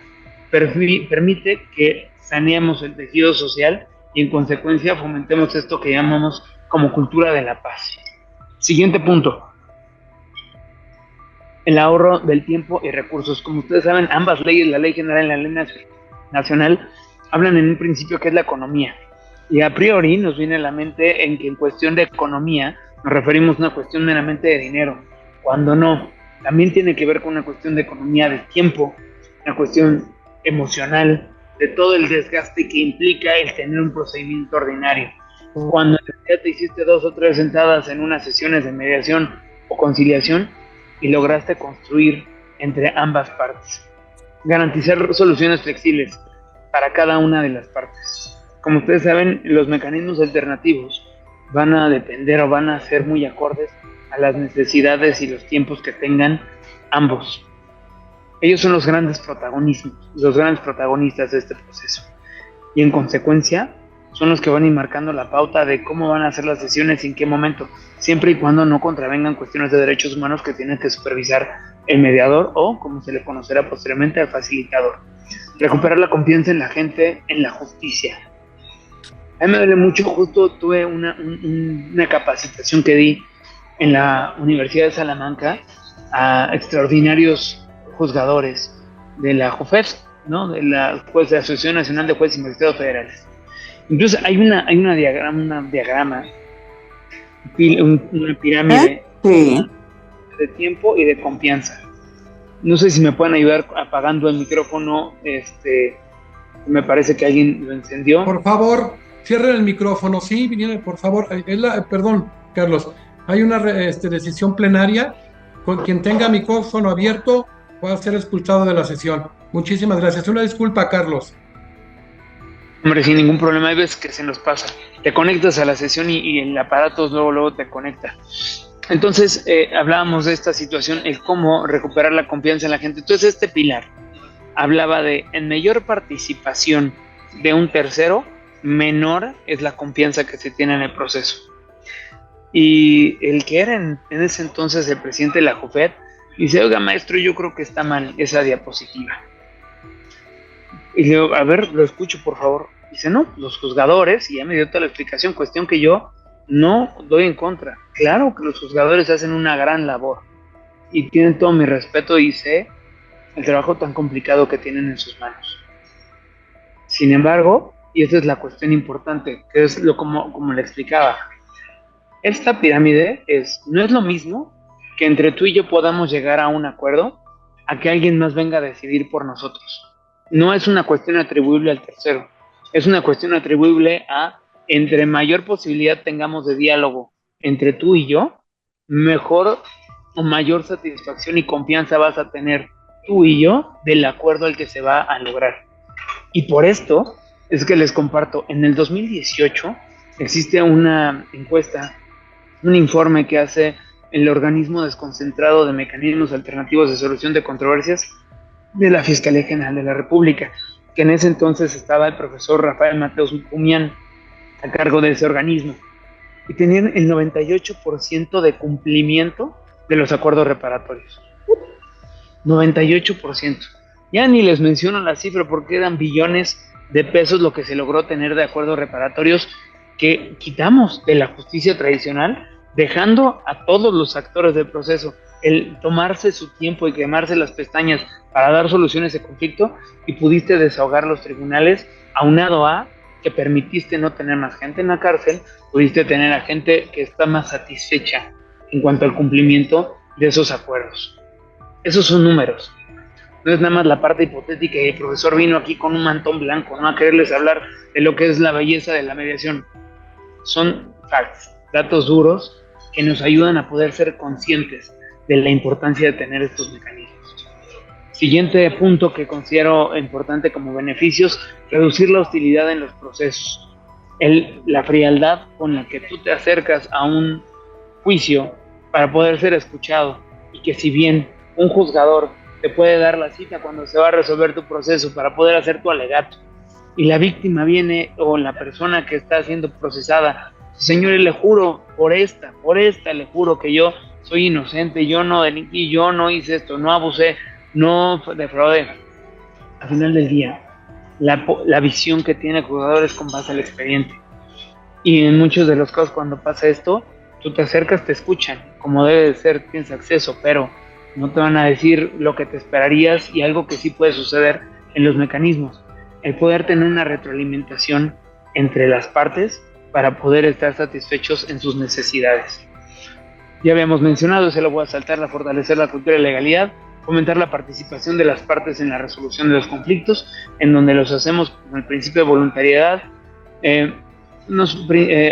permite que saneemos el tejido social y en consecuencia fomentemos esto que llamamos como cultura de la paz. Siguiente punto. El ahorro del tiempo y recursos. Como ustedes saben, ambas leyes, la ley general y la ley nacional, hablan en un principio que es la economía. Y a priori nos viene a la mente en que en cuestión de economía nos referimos a una cuestión meramente de dinero, cuando no. También tiene que ver con una cuestión de economía de tiempo, una cuestión emocional, de todo el desgaste que implica el tener un procedimiento ordinario. Cuando ya te hiciste 2 o 3 sentadas en unas sesiones de mediación o conciliación y lograste construir entre ambas partes. Garantizar soluciones flexibles para cada una de las partes. Como ustedes saben, los mecanismos alternativos van a depender o van a ser muy acordes a las necesidades y los tiempos que tengan ambos. Ellos son los grandes protagonistas de este proceso. Y en consecuencia, son los que van a ir marcando la pauta de cómo van a hacer las sesiones y en qué momento, siempre y cuando no contravengan cuestiones de derechos humanos que tiene que supervisar el mediador o, como se le conocerá posteriormente, el facilitador. Recuperar la confianza en la gente, en la justicia. A mí me duele mucho, justo tuve una capacitación que di en la Universidad de Salamanca a extraordinarios juzgadores de la JUFES, ¿no? De la Asociación Nacional de Jueces y Magistrados Federales. Incluso hay una diagrama, una pirámide de tiempo y de confianza. No sé si me pueden ayudar apagando el micrófono. Me parece que alguien lo encendió. Por favor, cierren el micrófono. Sí, vinieron, por favor. Perdón, Carlos. Hay una decisión plenaria. Con quien tenga micrófono abierto pueda ser expulsado de la sesión. Muchísimas gracias. Una disculpa, Carlos. Hombre, sin ningún problema. Hay veces que se nos pasa. Te conectas a la sesión y el aparato luego te conecta. Entonces, hablábamos de esta situación, el cómo recuperar la confianza en la gente. Entonces, este pilar hablaba de, en mayor participación de un tercero, menor es la confianza que se tiene en el proceso. Y el que era en ese entonces el presidente de la JUFED dice, oiga, maestro, yo creo que está mal esa diapositiva. Y le digo, a ver, lo escucho, por favor. Dice, no, los juzgadores, y ya me dio toda la explicación, cuestión que yo no doy en contra. Claro que los juzgadores hacen una gran labor y tienen todo mi respeto y sé el trabajo tan complicado que tienen en sus manos. Sin embargo, y esa es la cuestión importante, que es como le explicaba, esta pirámide no es lo mismo que entre tú y yo podamos llegar a un acuerdo a que alguien más venga a decidir por nosotros. No es una cuestión atribuible al tercero, es una cuestión atribuible a entre mayor posibilidad tengamos de diálogo entre tú y yo, mejor o mayor satisfacción y confianza vas a tener tú y yo del acuerdo al que se va a lograr. Y por esto es que les comparto, en el 2018 existe una encuesta, un informe que hace el organismo desconcentrado de mecanismos alternativos de solución de controversias de la Fiscalía General de la República, que en ese entonces estaba el profesor Rafael Mateos Pumian. a cargo de ese organismo y tenían el 98% de cumplimiento de los acuerdos reparatorios. 98%. Ya ni les menciono la cifra porque eran billones de pesos lo que se logró tener de acuerdos reparatorios que quitamos de la justicia tradicional, dejando a todos los actores del proceso el tomarse su tiempo y quemarse las pestañas para dar soluciones de conflicto, y pudiste desahogar los tribunales, aunado a que permitiste no tener más gente en la cárcel, pudiste tener a gente que está más satisfecha en cuanto al cumplimiento de esos acuerdos. Esos son números. No es nada más la parte hipotética y el profesor vino aquí con un mantón blanco, no a quererles hablar de lo que es la belleza de la mediación. Son facts, datos duros que nos ayudan a poder ser conscientes de la importancia de tener estos mecanismos. Siguiente punto que considero importante como beneficios: reducir la hostilidad en los procesos. La frialdad con la que tú te acercas a un juicio para poder ser escuchado, y que si bien un juzgador te puede dar la cita cuando se va a resolver tu proceso para poder hacer tu alegato, y la víctima viene, o la persona que está siendo procesada, señores, le juro por esta, le juro que yo soy inocente, yo no delinquí, yo no hice esto, no abusé, no defraudé. Al final del día, la visión que tiene el juzgador es con base al expediente. Y en muchos de los casos, cuando pasa esto, tú te acercas, te escuchan, como debe de ser, tienes acceso, pero no te van a decir lo que te esperarías, y algo que sí puede suceder en los mecanismos: el poder tener una retroalimentación entre las partes para poder estar satisfechos en sus necesidades. Ya habíamos mencionado, se lo voy a saltar, fortalecer la cultura de legalidad, fomentar la participación de las partes en la resolución de los conflictos, en donde los hacemos con el principio de voluntariedad,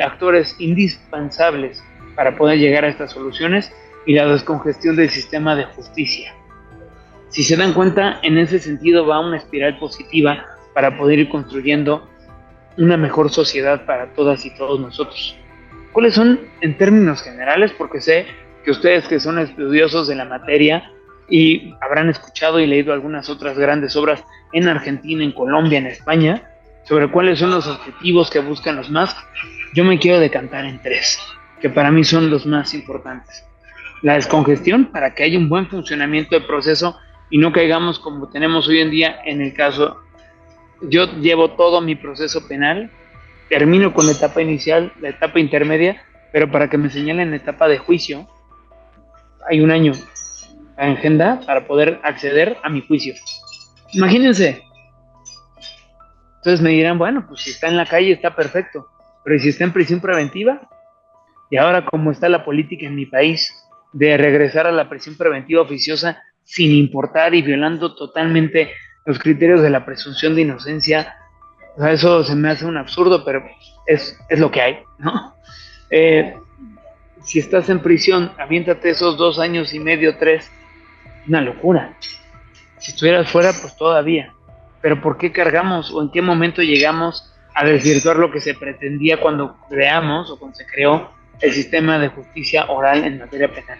actores indispensables para poder llegar a estas soluciones, y la descongestión del sistema de justicia. Si se dan cuenta, en ese sentido va una espiral positiva para poder ir construyendo una mejor sociedad para todas y todos nosotros. ¿Cuáles son en términos generales? Porque sé que ustedes, que son estudiosos de la materia y habrán escuchado y leído algunas otras grandes obras en Argentina, en Colombia, en España, sobre cuáles son los objetivos que buscan los MASC, yo me quiero decantar en 3, que para mí son los más importantes. La descongestión, para que haya un buen funcionamiento del proceso y no caigamos como tenemos hoy en día en el caso. Yo llevo todo mi proceso penal, termino con la etapa inicial, la etapa intermedia, pero para que me señalen la etapa de juicio, hay un año en agenda para poder acceder a mi juicio. Imagínense. Entonces me dirán, bueno, pues si está en la calle está perfecto, pero si está en prisión preventiva, y ahora como está la política en mi país de regresar a la prisión preventiva oficiosa sin importar y violando totalmente los criterios de la presunción de inocencia, o sea, eso se me hace un absurdo, pero es lo que hay, ¿no? Si estás en prisión, aviéntate esos 2 años y medio, 3, una locura. Si estuvieras fuera, pues todavía. Pero ¿por qué cargamos, o en qué momento llegamos a desvirtuar lo que se pretendía cuando creamos o cuando se creó el sistema de justicia oral en materia penal,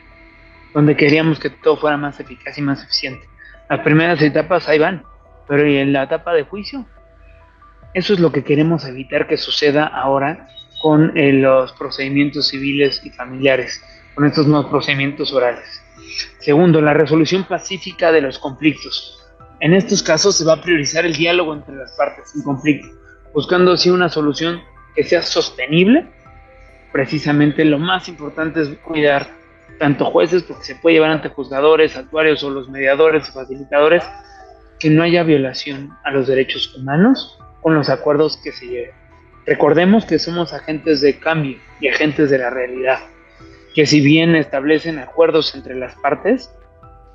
donde queríamos que todo fuera más eficaz y más eficiente? Las primeras etapas ahí van, pero ¿y en la etapa de juicio? Eso es lo que queremos evitar que suceda ahora con los procedimientos civiles y familiares, con estos nuevos procedimientos orales. Segundo, la resolución pacífica de los conflictos. En estos casos se va a priorizar el diálogo entre las partes en conflicto, buscando así una solución que sea sostenible. Precisamente lo más importante es cuidar tanto jueces, porque se puede llevar ante juzgadores, actuarios o los mediadores o facilitadores, que no haya violación a los derechos humanos con los acuerdos que se lleven. Recordemos que somos agentes de cambio y agentes de la realidad, que si bien establecen acuerdos entre las partes,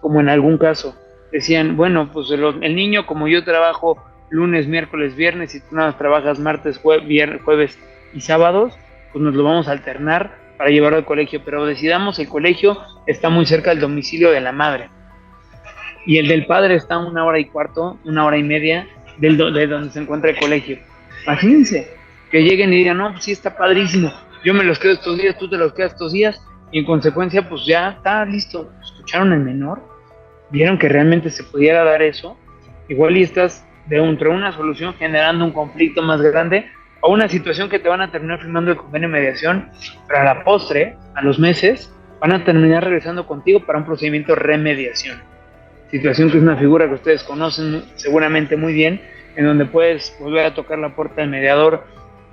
como en algún caso decían, bueno, pues el niño, como yo trabajo lunes, miércoles, viernes, y tú nada más trabajas martes, jueves y sábados, pues nos lo vamos a alternar para llevarlo al colegio, pero decidamos el colegio está muy cerca del domicilio de la madre, y el del padre está 1 hora y cuarto, 1 hora y media de donde se encuentra el colegio. Imagínense que lleguen y digan, no, pues sí está padrísimo, yo me los quedo estos días, tú te los quedas estos días, y en consecuencia pues ya está listo. ¿Escucharon al menor? ¿Vieron que realmente se pudiera dar eso? Igual y estás entre una solución generando un conflicto más grande, o una situación que te van a terminar firmando el convenio de mediación, pero a la postre, a los meses, van a terminar regresando contigo para un procedimiento de remediación. Situación que es una figura que ustedes conocen seguramente muy bien, en donde puedes volver a tocar la puerta del mediador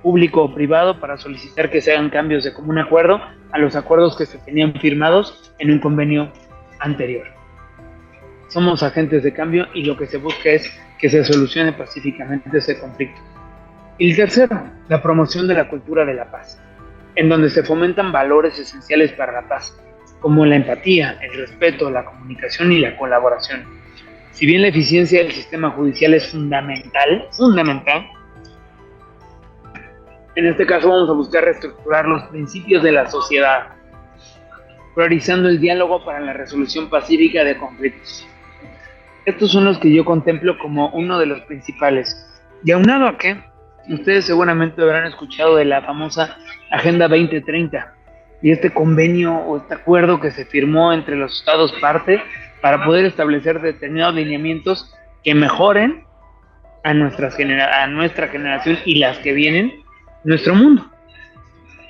público o privado para solicitar que se hagan cambios de común acuerdo a los acuerdos que se tenían firmados en un convenio anterior. Somos agentes de cambio y lo que se busca es que se solucione pacíficamente ese conflicto. Y el tercero, la promoción de la cultura de la paz, en donde se fomentan valores esenciales para la paz, como la empatía, el respeto, la comunicación y la colaboración. Si bien la eficiencia del sistema judicial es fundamental, en este caso vamos a buscar reestructurar los principios de la sociedad, priorizando el diálogo para la resolución pacífica de conflictos. Estos son los que yo contemplo como uno de los principales. Y aunado a que ustedes seguramente habrán escuchado de la famosa Agenda 2030 y este convenio o este acuerdo que se firmó entre los estados parte para poder establecer determinados lineamientos que mejoren a nuestra generación y las que vienen nuestro mundo.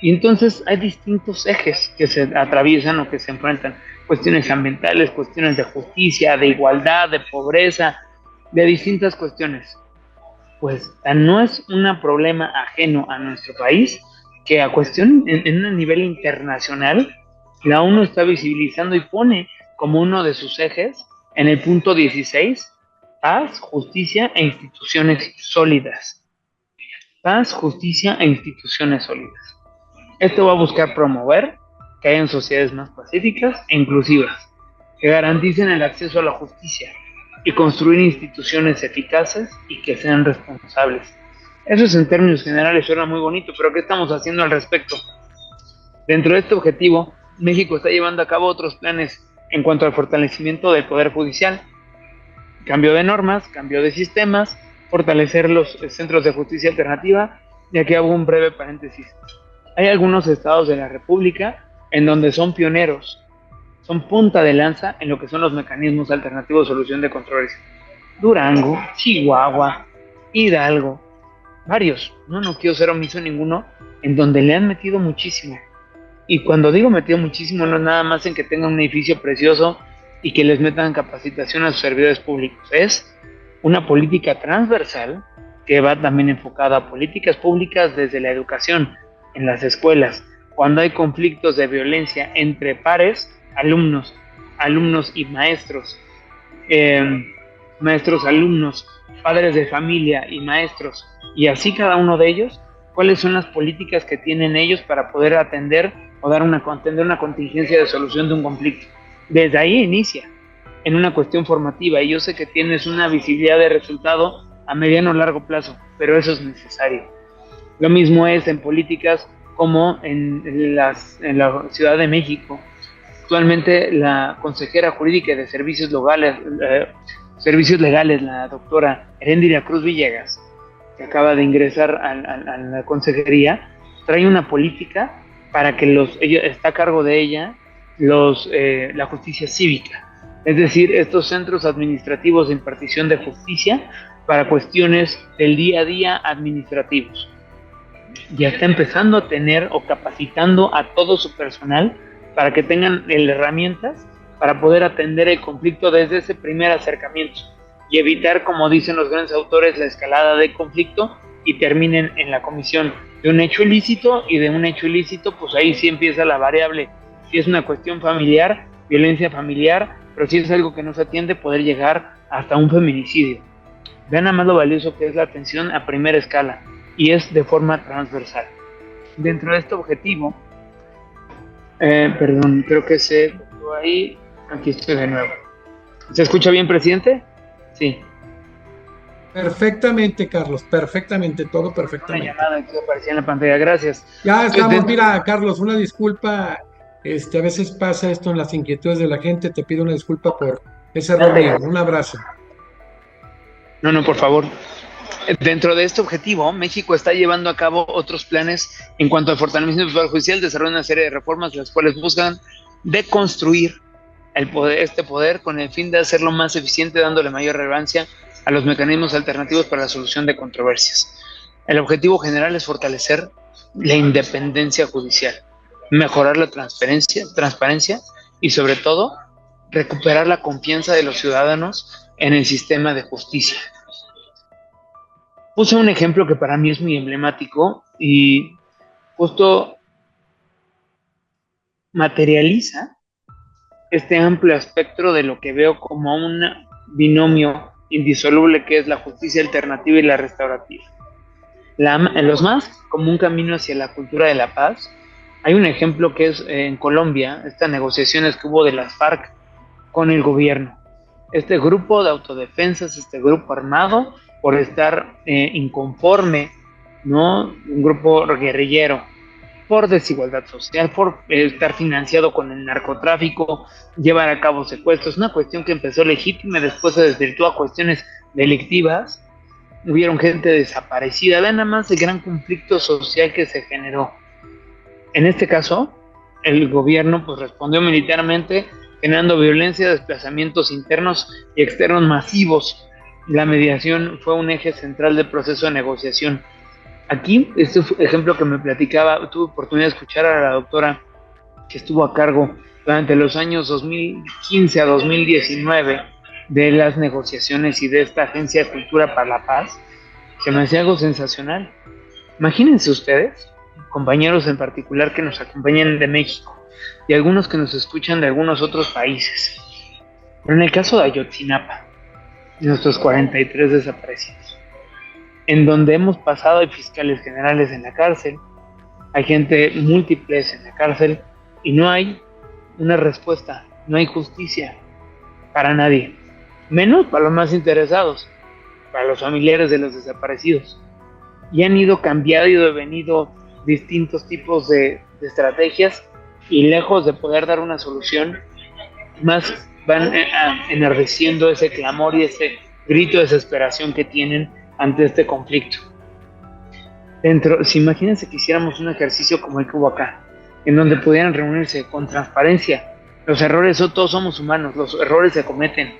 Y entonces hay distintos ejes que se atraviesan o que se enfrentan: cuestiones ambientales, cuestiones de justicia, de igualdad, de pobreza, de distintas cuestiones. Pues no es un problema ajeno a nuestro país, que a cuestión en un nivel internacional la ONU está visibilizando y pone como uno de sus ejes en el punto 16, paz, justicia e instituciones sólidas. Paz, justicia e instituciones sólidas. Esto va a buscar promover que hayan sociedades más pacíficas e inclusivas, que garanticen el acceso a la justicia y construir instituciones eficaces y que sean responsables. Eso es en términos generales, suena muy bonito, pero ¿qué estamos haciendo al respecto? Dentro de este objetivo, México está llevando a cabo otros planes en cuanto al fortalecimiento del Poder Judicial, cambio de normas, cambio de sistemas, fortalecer los centros de justicia alternativa, y aquí hago un breve paréntesis. Hay algunos estados de la República en donde son pioneros, son punta de lanza en lo que son los mecanismos alternativos de solución de controversias. Durango, Chihuahua, Hidalgo, varios, no quiero ser omiso en ninguno, en donde le han metido muchísimo. Y cuando digo metido muchísimo, no es nada más en que tengan un edificio precioso y que les metan capacitación a sus servidores públicos. Es una política transversal que va también enfocada a políticas públicas desde la educación, en las escuelas, cuando hay conflictos de violencia entre pares, alumnos y maestros, alumnos, padres de familia y maestros, y así cada uno de ellos, cuáles son las políticas que tienen ellos para poder atender o atender una contingencia de solución de un conflicto. Desde ahí inicia, en una cuestión formativa, y yo sé que tienes una visibilidad de resultado a mediano o largo plazo, pero eso es necesario. Lo mismo es en políticas como en la Ciudad de México. Actualmente la consejera jurídica de servicios legales, la doctora Heréndira Cruz Villegas, que acaba de ingresar a la consejería, trae una política para que ella está a cargo de ella la justicia cívica, es decir, estos centros administrativos de impartición de justicia para cuestiones del día a día administrativos. Ya está empezando a tener o capacitando a todo su personal para que tengan herramientas para poder atender el conflicto desde ese primer acercamiento y evitar, como dicen los grandes autores, la escalada del conflicto y terminen en la comisión de un hecho ilícito, y de un hecho ilícito pues ahí sí empieza la variable, si es una cuestión familiar, violencia familiar, pero si es algo que no se atiende, poder llegar hasta un feminicidio. Vean nada más lo valioso que es la atención a primera escala, y es de forma transversal. Dentro de este objetivo, creo que se tocó ahí, aquí estoy de nuevo. ¿Se escucha bien, presidente? Sí. Perfectamente, Carlos, perfectamente, todo perfectamente. Una llamada que aparecía en la pantalla, gracias. Ya estamos, mira, Carlos, una disculpa, a veces pasa esto en las inquietudes de la gente, te pido una disculpa por ese error. Un abrazo. No, por favor. Dentro de este objetivo, México está llevando a cabo otros planes en cuanto al fortalecimiento del Poder Judicial, desarrolla una serie de reformas las cuales buscan deconstruir este poder con el fin de hacerlo más eficiente, dándole mayor relevancia a los mecanismos alternativos para la solución de controversias. El objetivo general es fortalecer la independencia judicial, mejorar la transparencia y sobre todo recuperar la confianza de los ciudadanos en el sistema de justicia. Puse un ejemplo que para mí es muy emblemático y justo materializa este amplio espectro de lo que veo como un binomio indisoluble que es la justicia alternativa y la restaurativa. En los más, como un camino hacia la cultura de la paz, hay un ejemplo que es en Colombia, estas negociaciones que hubo de las FARC con el gobierno. Este grupo de autodefensas, este grupo armado, por estar inconforme, ¿no? Un grupo guerrillero, por desigualdad social, por estar financiado con el narcotráfico, llevar a cabo secuestros, una cuestión que empezó legítima y después se desvirtuó a cuestiones delictivas. Hubieron gente desaparecida, vean nada más el gran conflicto social que se generó. En este caso, el gobierno pues respondió militarmente, generando violencia, desplazamientos internos y externos masivos. La mediación fue un eje central del proceso de negociación. Aquí, este ejemplo que me platicaba, tuve oportunidad de escuchar a la doctora que estuvo a cargo durante los años 2015 a 2019 de las negociaciones y de esta Agencia de Cultura para la Paz. Se me hacía algo sensacional. Imagínense ustedes, compañeros en particular que nos acompañan de México y algunos que nos escuchan de algunos otros países. Pero en el caso de Ayotzinapa, nuestros 43 desaparecidos, en donde hemos pasado, hay fiscales generales en la cárcel, hay gente múltiples en la cárcel y no hay una respuesta, no hay justicia para nadie, menos para los más interesados, para los familiares de los desaparecidos. Y han ido cambiando y devenido distintos tipos de estrategias y lejos de poder dar una solución, más van enardeciendo ese clamor y ese grito de desesperación que tienen ante este conflicto. Si imagínense que hiciéramos un ejercicio como el que hubo acá, en donde pudieran reunirse con transparencia. Los errores, todos somos humanos, los errores se cometen,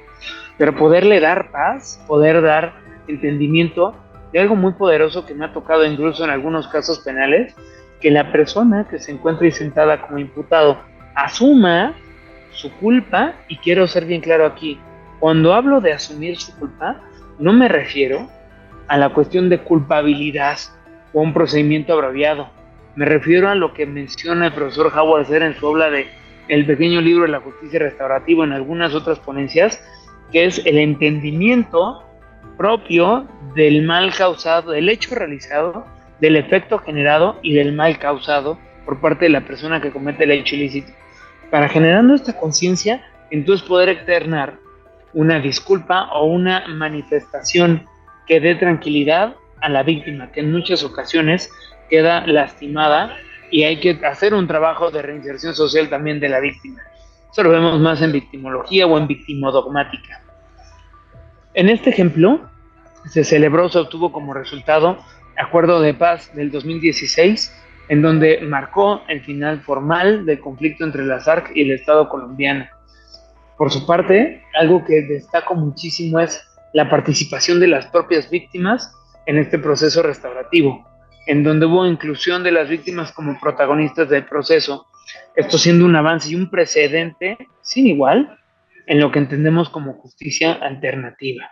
pero poderle dar paz, poder dar entendimiento de algo muy poderoso que me ha tocado incluso en algunos casos penales, que la persona que se encuentra sentada como imputado asuma su culpa. Y quiero ser bien claro aquí, cuando hablo de asumir su culpa, no me refiero a la cuestión de culpabilidad o un procedimiento abreviado. Me refiero a lo que menciona el profesor Howard Zinn en su obra de El pequeño libro de la justicia restaurativa, en algunas otras ponencias, que es el entendimiento propio del mal causado, del hecho realizado, del efecto generado y del mal causado por parte de la persona que comete el hecho ilícito. Para generando esta conciencia, entonces poder externar una disculpa o una manifestación que dé tranquilidad a la víctima, que en muchas ocasiones queda lastimada y hay que hacer un trabajo de reinserción social también de la víctima. Eso lo vemos más en victimología o en victimodogmática. En este ejemplo, se obtuvo como resultado Acuerdo de Paz del 2016, en donde marcó el final formal del conflicto entre las FARC y el Estado colombiano. Por su parte, algo que destaco muchísimo es la participación de las propias víctimas en este proceso restaurativo, en donde hubo inclusión de las víctimas como protagonistas del proceso, esto siendo un avance y un precedente sin igual en lo que entendemos como justicia alternativa.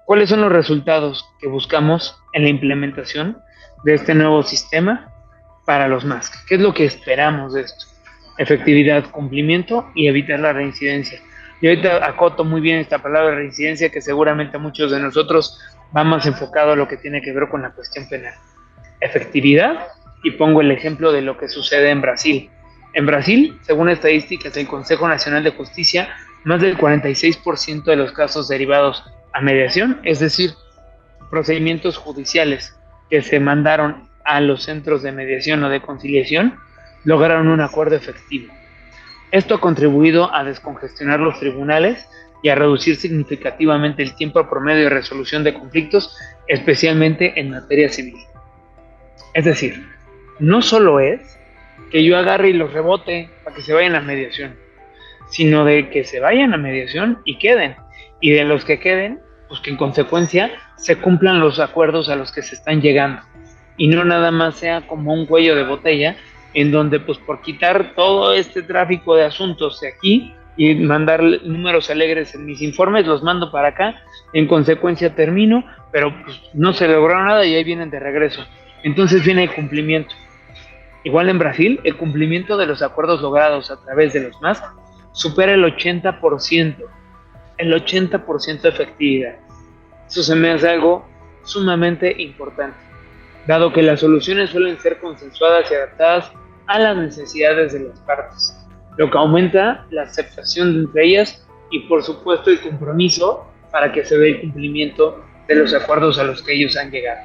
¿Cuáles son los resultados que buscamos en la implementación de este nuevo sistema para los más? ¿Qué es lo que esperamos de esto? Efectividad, cumplimiento y evitar la reincidencia. Y ahorita acoto muy bien esta palabra reincidencia, que seguramente a muchos de nosotros va más enfocado a lo que tiene que ver con la cuestión penal. Efectividad, y pongo el ejemplo de lo que sucede en Brasil. En Brasil, según estadísticas del Consejo Nacional de Justicia, más del 46% de los casos derivados a mediación, es decir, procedimientos judiciales que se mandaron a los centros de mediación o de conciliación, lograron un acuerdo efectivo. Esto ha contribuido a descongestionar los tribunales y a reducir significativamente el tiempo promedio de resolución de conflictos, especialmente en materia civil. Es decir, no solo es que yo agarre y los rebote para que se vayan a mediación, sino de que se vayan a mediación y queden. Y de los que queden, pues que en consecuencia se cumplan los acuerdos a los que se están llegando y no nada más sea como un cuello de botella en donde pues por quitar todo este tráfico de asuntos de aquí y mandar números alegres en mis informes, los mando para acá, en consecuencia termino, pero pues no se logró nada y ahí vienen de regreso. Entonces viene el cumplimiento. Igual en Brasil, el cumplimiento de los acuerdos logrados a través de los MASC supera el 80%, el 80% de efectividad. Eso se me hace algo sumamente importante, dado que las soluciones suelen ser consensuadas y adaptadas a las necesidades de las partes, lo que aumenta la aceptación entre ellas y por supuesto el compromiso para que se vea el cumplimiento de los acuerdos a los que ellos han llegado.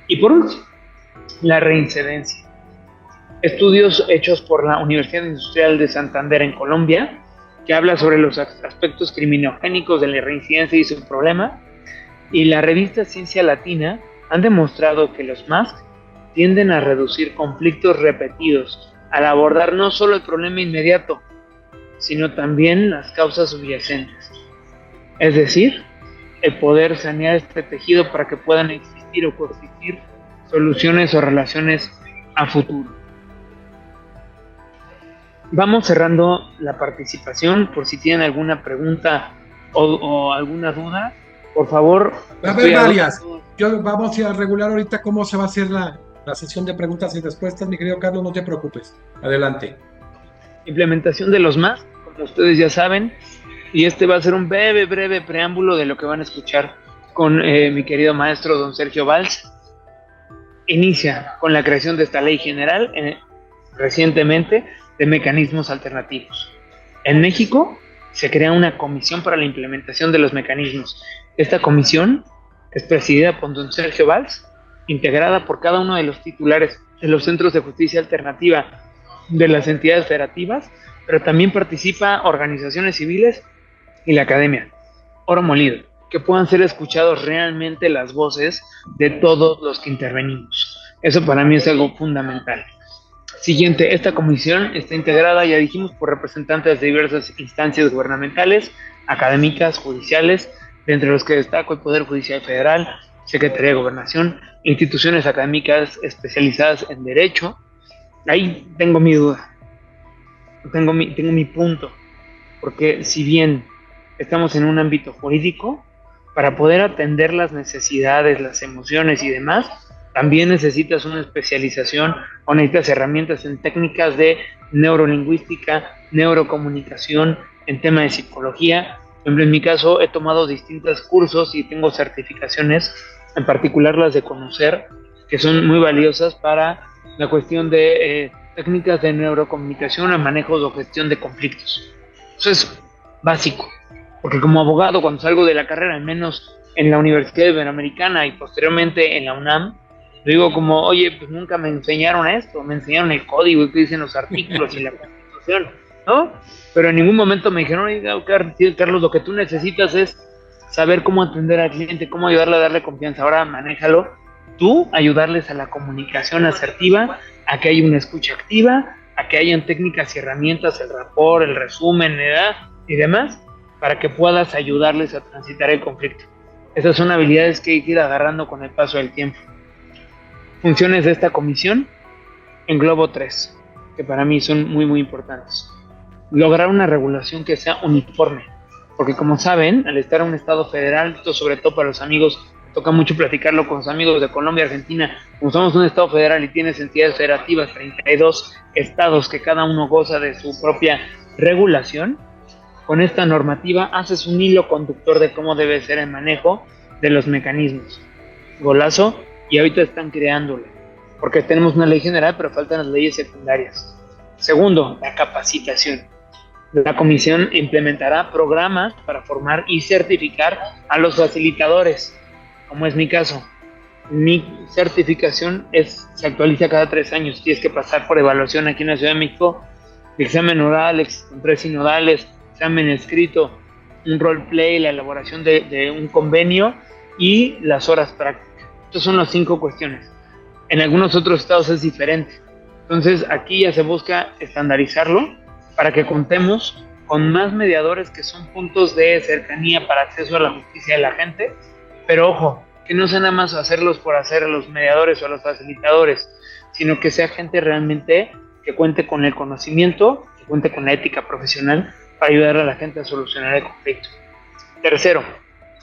Y por último, la reincidencia. Estudios hechos por la Universidad Industrial de Santander en Colombia, que habla sobre los aspectos criminogénicos de la reincidencia y su problema, y la revista Ciencia Latina han demostrado que los MASC tienden a reducir conflictos repetidos al abordar no solo el problema inmediato, sino también las causas subyacentes. Es decir, el poder sanear este tejido para que puedan existir o coexistir soluciones o relaciones a futuro. Vamos cerrando la participación. Por si tienen alguna pregunta o alguna duda, por favor. Va a haber varias. Vamos a regular ahorita cómo se va a hacer la sesión de preguntas y respuestas, mi querido Carlos, no te preocupes. Adelante. Implementación de los MASC, como ustedes ya saben, y este va a ser un breve preámbulo de lo que van a escuchar con mi querido maestro don Sergio Valls. Inicia con la creación de esta ley general recientemente de mecanismos alternativos. En México se crea una comisión para la implementación de los mecanismos. Esta comisión es presidida por don Sergio Valls, integrada por cada uno de los titulares de los centros de justicia alternativa de las entidades federativas, pero también participa organizaciones civiles y la academia. Oro molido, que puedan ser escuchados realmente las voces de todos los que intervenimos. Eso para mí es algo fundamental. Siguiente, esta comisión está integrada, ya dijimos, por representantes de diversas instancias gubernamentales, académicas, judiciales, de entre los que destaco el Poder Judicial Federal, Secretaría de Gobernación, instituciones académicas especializadas en Derecho. Ahí tengo mi duda, tengo mi punto, porque si bien estamos en un ámbito jurídico, para poder atender las necesidades, las emociones y demás, también necesitas una especialización o necesitas herramientas en técnicas de neurolingüística, neurocomunicación, en tema de psicología. En mi caso he tomado distintos cursos y tengo certificaciones, en particular las de conocer, que son muy valiosas para la cuestión de técnicas de neurocomunicación, el manejo o gestión de conflictos. Eso es básico, porque como abogado, cuando salgo de la carrera, al menos en la Universidad Iberoamericana y posteriormente en la UNAM, digo como, oye, pues nunca me enseñaron esto, me enseñaron el código y qué dicen los artículos y la Constitución, ¿no? Pero en ningún momento me dijeron, oye, Carlos, lo que tú necesitas es saber cómo atender al cliente, cómo ayudarle a darle confianza. Ahora manéjalo tú, ayudarles a la comunicación asertiva, a que haya una escucha activa, a que hayan técnicas y herramientas, el rapport, el resumen, edad y demás, para que puedas ayudarles a transitar el conflicto. Esas son habilidades que hay que ir agarrando con el paso del tiempo. Funciones de esta comisión, englobo 3, que para mí son muy importantes. Lograr una regulación que sea uniforme, porque como saben, al estar en un estado federal, esto sobre todo para los amigos, toca mucho platicarlo con los amigos de Colombia, Argentina, como somos un estado federal y tienes entidades federativas, 32 estados que cada uno goza de su propia regulación, con esta normativa haces un hilo conductor de cómo debe ser el manejo de los mecanismos. Golazo. Y ahorita están creándolo, porque tenemos una ley general, pero faltan las leyes secundarias. Segundo, la capacitación. La comisión implementará programas para formar y certificar a los facilitadores, como es mi caso. Mi certificación se actualiza cada 3 años, tienes que pasar por evaluación aquí en la Ciudad de México, examen oral, 3 sinodales, examen escrito, un roleplay, la elaboración de un convenio y las horas prácticas. Estas son las 5 cuestiones. En algunos otros estados es diferente. Entonces aquí ya se busca estandarizarlo para que contemos con más mediadores que son puntos de cercanía para acceso a la justicia de la gente, pero ojo, que no sea nada más hacerlos por hacer a los mediadores o a los facilitadores, sino que sea gente realmente que cuente con el conocimiento, que cuente con la ética profesional para ayudar a la gente a solucionar el conflicto. Tercero,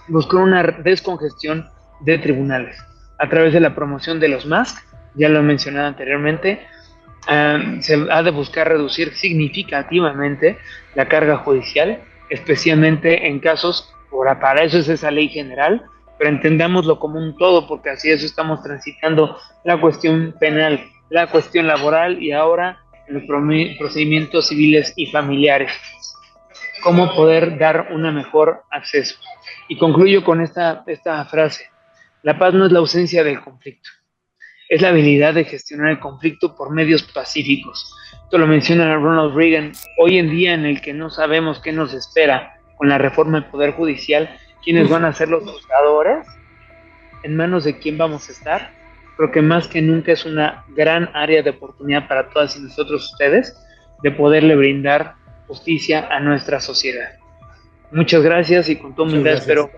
buscar una descongestión de tribunales a través de la promoción de los MASC, ya lo he mencionado anteriormente. Se ha de buscar reducir significativamente la carga judicial, especialmente en casos, para eso es esa ley general, pero entendámoslo como un todo, porque así eso estamos transitando la cuestión penal, la cuestión laboral y ahora los procedimientos civiles y familiares. Cómo poder dar un mejor acceso. Y concluyo con esta frase: la paz no es la ausencia del conflicto, es la habilidad de gestionar el conflicto por medios pacíficos. Esto lo menciona Ronald Reagan. Hoy en día, en el que no sabemos qué nos espera con la reforma del Poder Judicial, quiénes van a ser los juzgadores, en manos de quién vamos a estar, creo que más que nunca es una gran área de oportunidad para todas y nosotros ustedes de poderle brindar justicia a nuestra sociedad. Muchas gracias y con toda humildad espero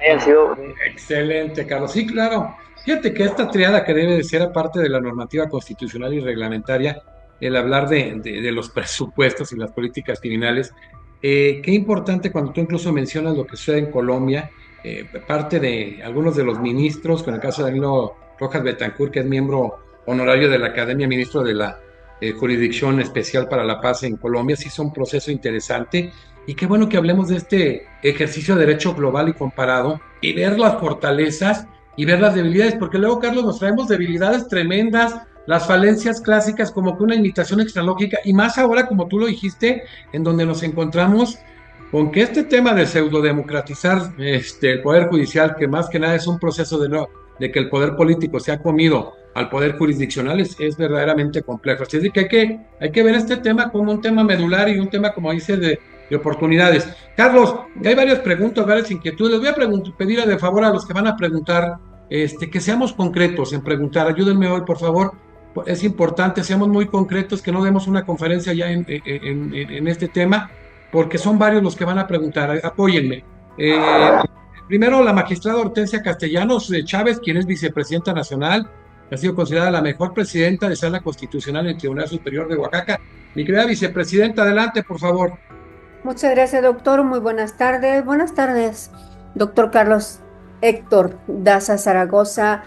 hayan sido... Excelente, Carlos. Sí, claro. Fíjate que esta triada que debe de ser aparte de la normativa constitucional y reglamentaria, el hablar de los presupuestos y las políticas criminales, qué importante cuando tú incluso mencionas lo que sucede en Colombia, parte de algunos de los ministros, con el caso de Danilo Rojas Betancourt, que es miembro honorario de la Academia, ministro de la Jurisdicción Especial para la Paz en Colombia, sí es un proceso interesante. Y qué bueno que hablemos de este ejercicio de derecho global y comparado y ver las fortalezas y ver las debilidades, porque luego, Carlos, nos traemos debilidades tremendas, las falencias clásicas, como que una imitación extralógica, y más ahora, como tú lo dijiste, en donde nos encontramos con que este tema de pseudodemocratizar el Poder Judicial, que más que nada es un proceso de que el poder político se ha comido al poder jurisdiccional, es verdaderamente complejo. Así es que hay que ver este tema como un tema medular y un tema, como dice, de oportunidades. Carlos, hay varias preguntas, varias inquietudes. Les voy a pedir de favor a los que van a preguntar, que seamos concretos en preguntar. Ayúdenme hoy, por favor. Es importante, seamos muy concretos, que no demos una conferencia ya en este tema, porque son varios los que van a preguntar. Apóyenme. Primero, la magistrada Hortensia Castellanos Chávez, quien es vicepresidenta nacional, ha sido considerada la mejor presidenta de Sala Constitucional en el Tribunal Superior de Oaxaca. Mi querida vicepresidenta, adelante, por favor. Muchas gracias, doctor. Muy buenas tardes. Buenas tardes, doctor Carlos Héctor Daza Zaragoza.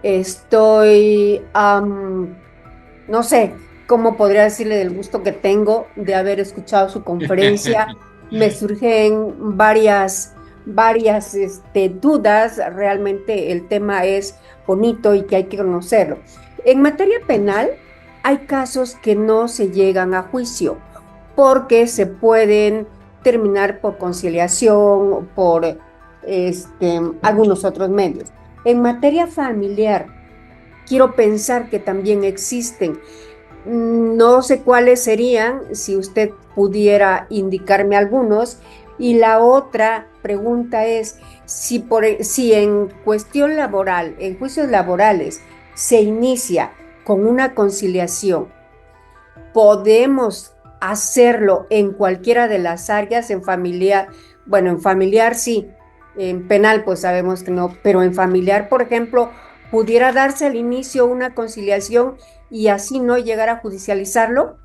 Estoy, no sé cómo podría decirle del gusto que tengo de haber escuchado su conferencia. Me surgen varias dudas. Realmente el tema es bonito y que hay que conocerlo. En materia penal, hay casos que no se llegan a juicio, porque se pueden terminar por conciliación o por algunos otros medios. En materia familiar, quiero pensar que también existen. No sé cuáles serían, si usted pudiera indicarme algunos. Y la otra pregunta es, si en cuestión laboral, en juicios laborales, se inicia con una conciliación, ¿podemos hacerlo en cualquiera de las áreas? En familiar, bueno, en familiar sí, en penal pues sabemos que no, pero en familiar, por ejemplo, ¿pudiera darse al inicio una conciliación y así no llegar a judicializarlo?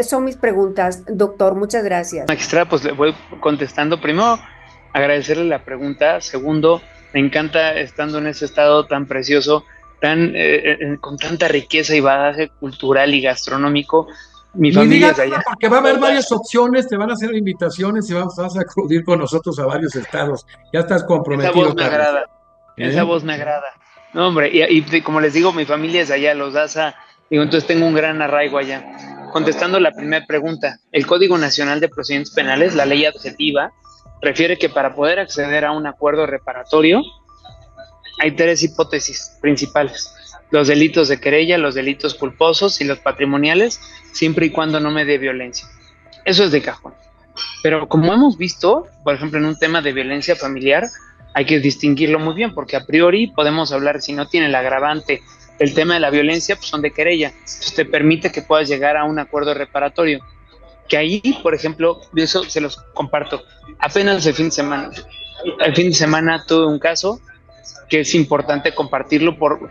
Son mis preguntas, doctor. Muchas gracias. Magistrada, pues le voy contestando. Primero, agradecerle la pregunta. Segundo, me encanta estando en ese estado tan precioso, con tanta riqueza y bagaje cultural y gastronómico. Mi familia es allá. Porque va a haber varias opciones, te van a hacer invitaciones y vas a acudir con nosotros a varios estados. Ya estás comprometido. Esa voz me agrada. Esa voz me agrada. No, hombre, y como les digo, mi familia es allá, los Daza. Digo, entonces tengo un gran arraigo allá. Contestando la primera pregunta, el Código Nacional de Procedimientos Penales, la ley adjetiva, refiere que para poder acceder a un acuerdo reparatorio hay tres hipótesis principales: los delitos de querella, los delitos culposos y los patrimoniales, siempre y cuando no me dé violencia. Eso es de cajón. Pero como hemos visto, por ejemplo, en un tema de violencia familiar, hay que distinguirlo muy bien, porque a priori podemos hablar, si no tiene el agravante del tema de la violencia, pues son de querella. Entonces te permite que puedas llegar a un acuerdo reparatorio. Que ahí, por ejemplo, de eso se los comparto. Apenas el fin de semana tuve un caso que es importante compartirlo por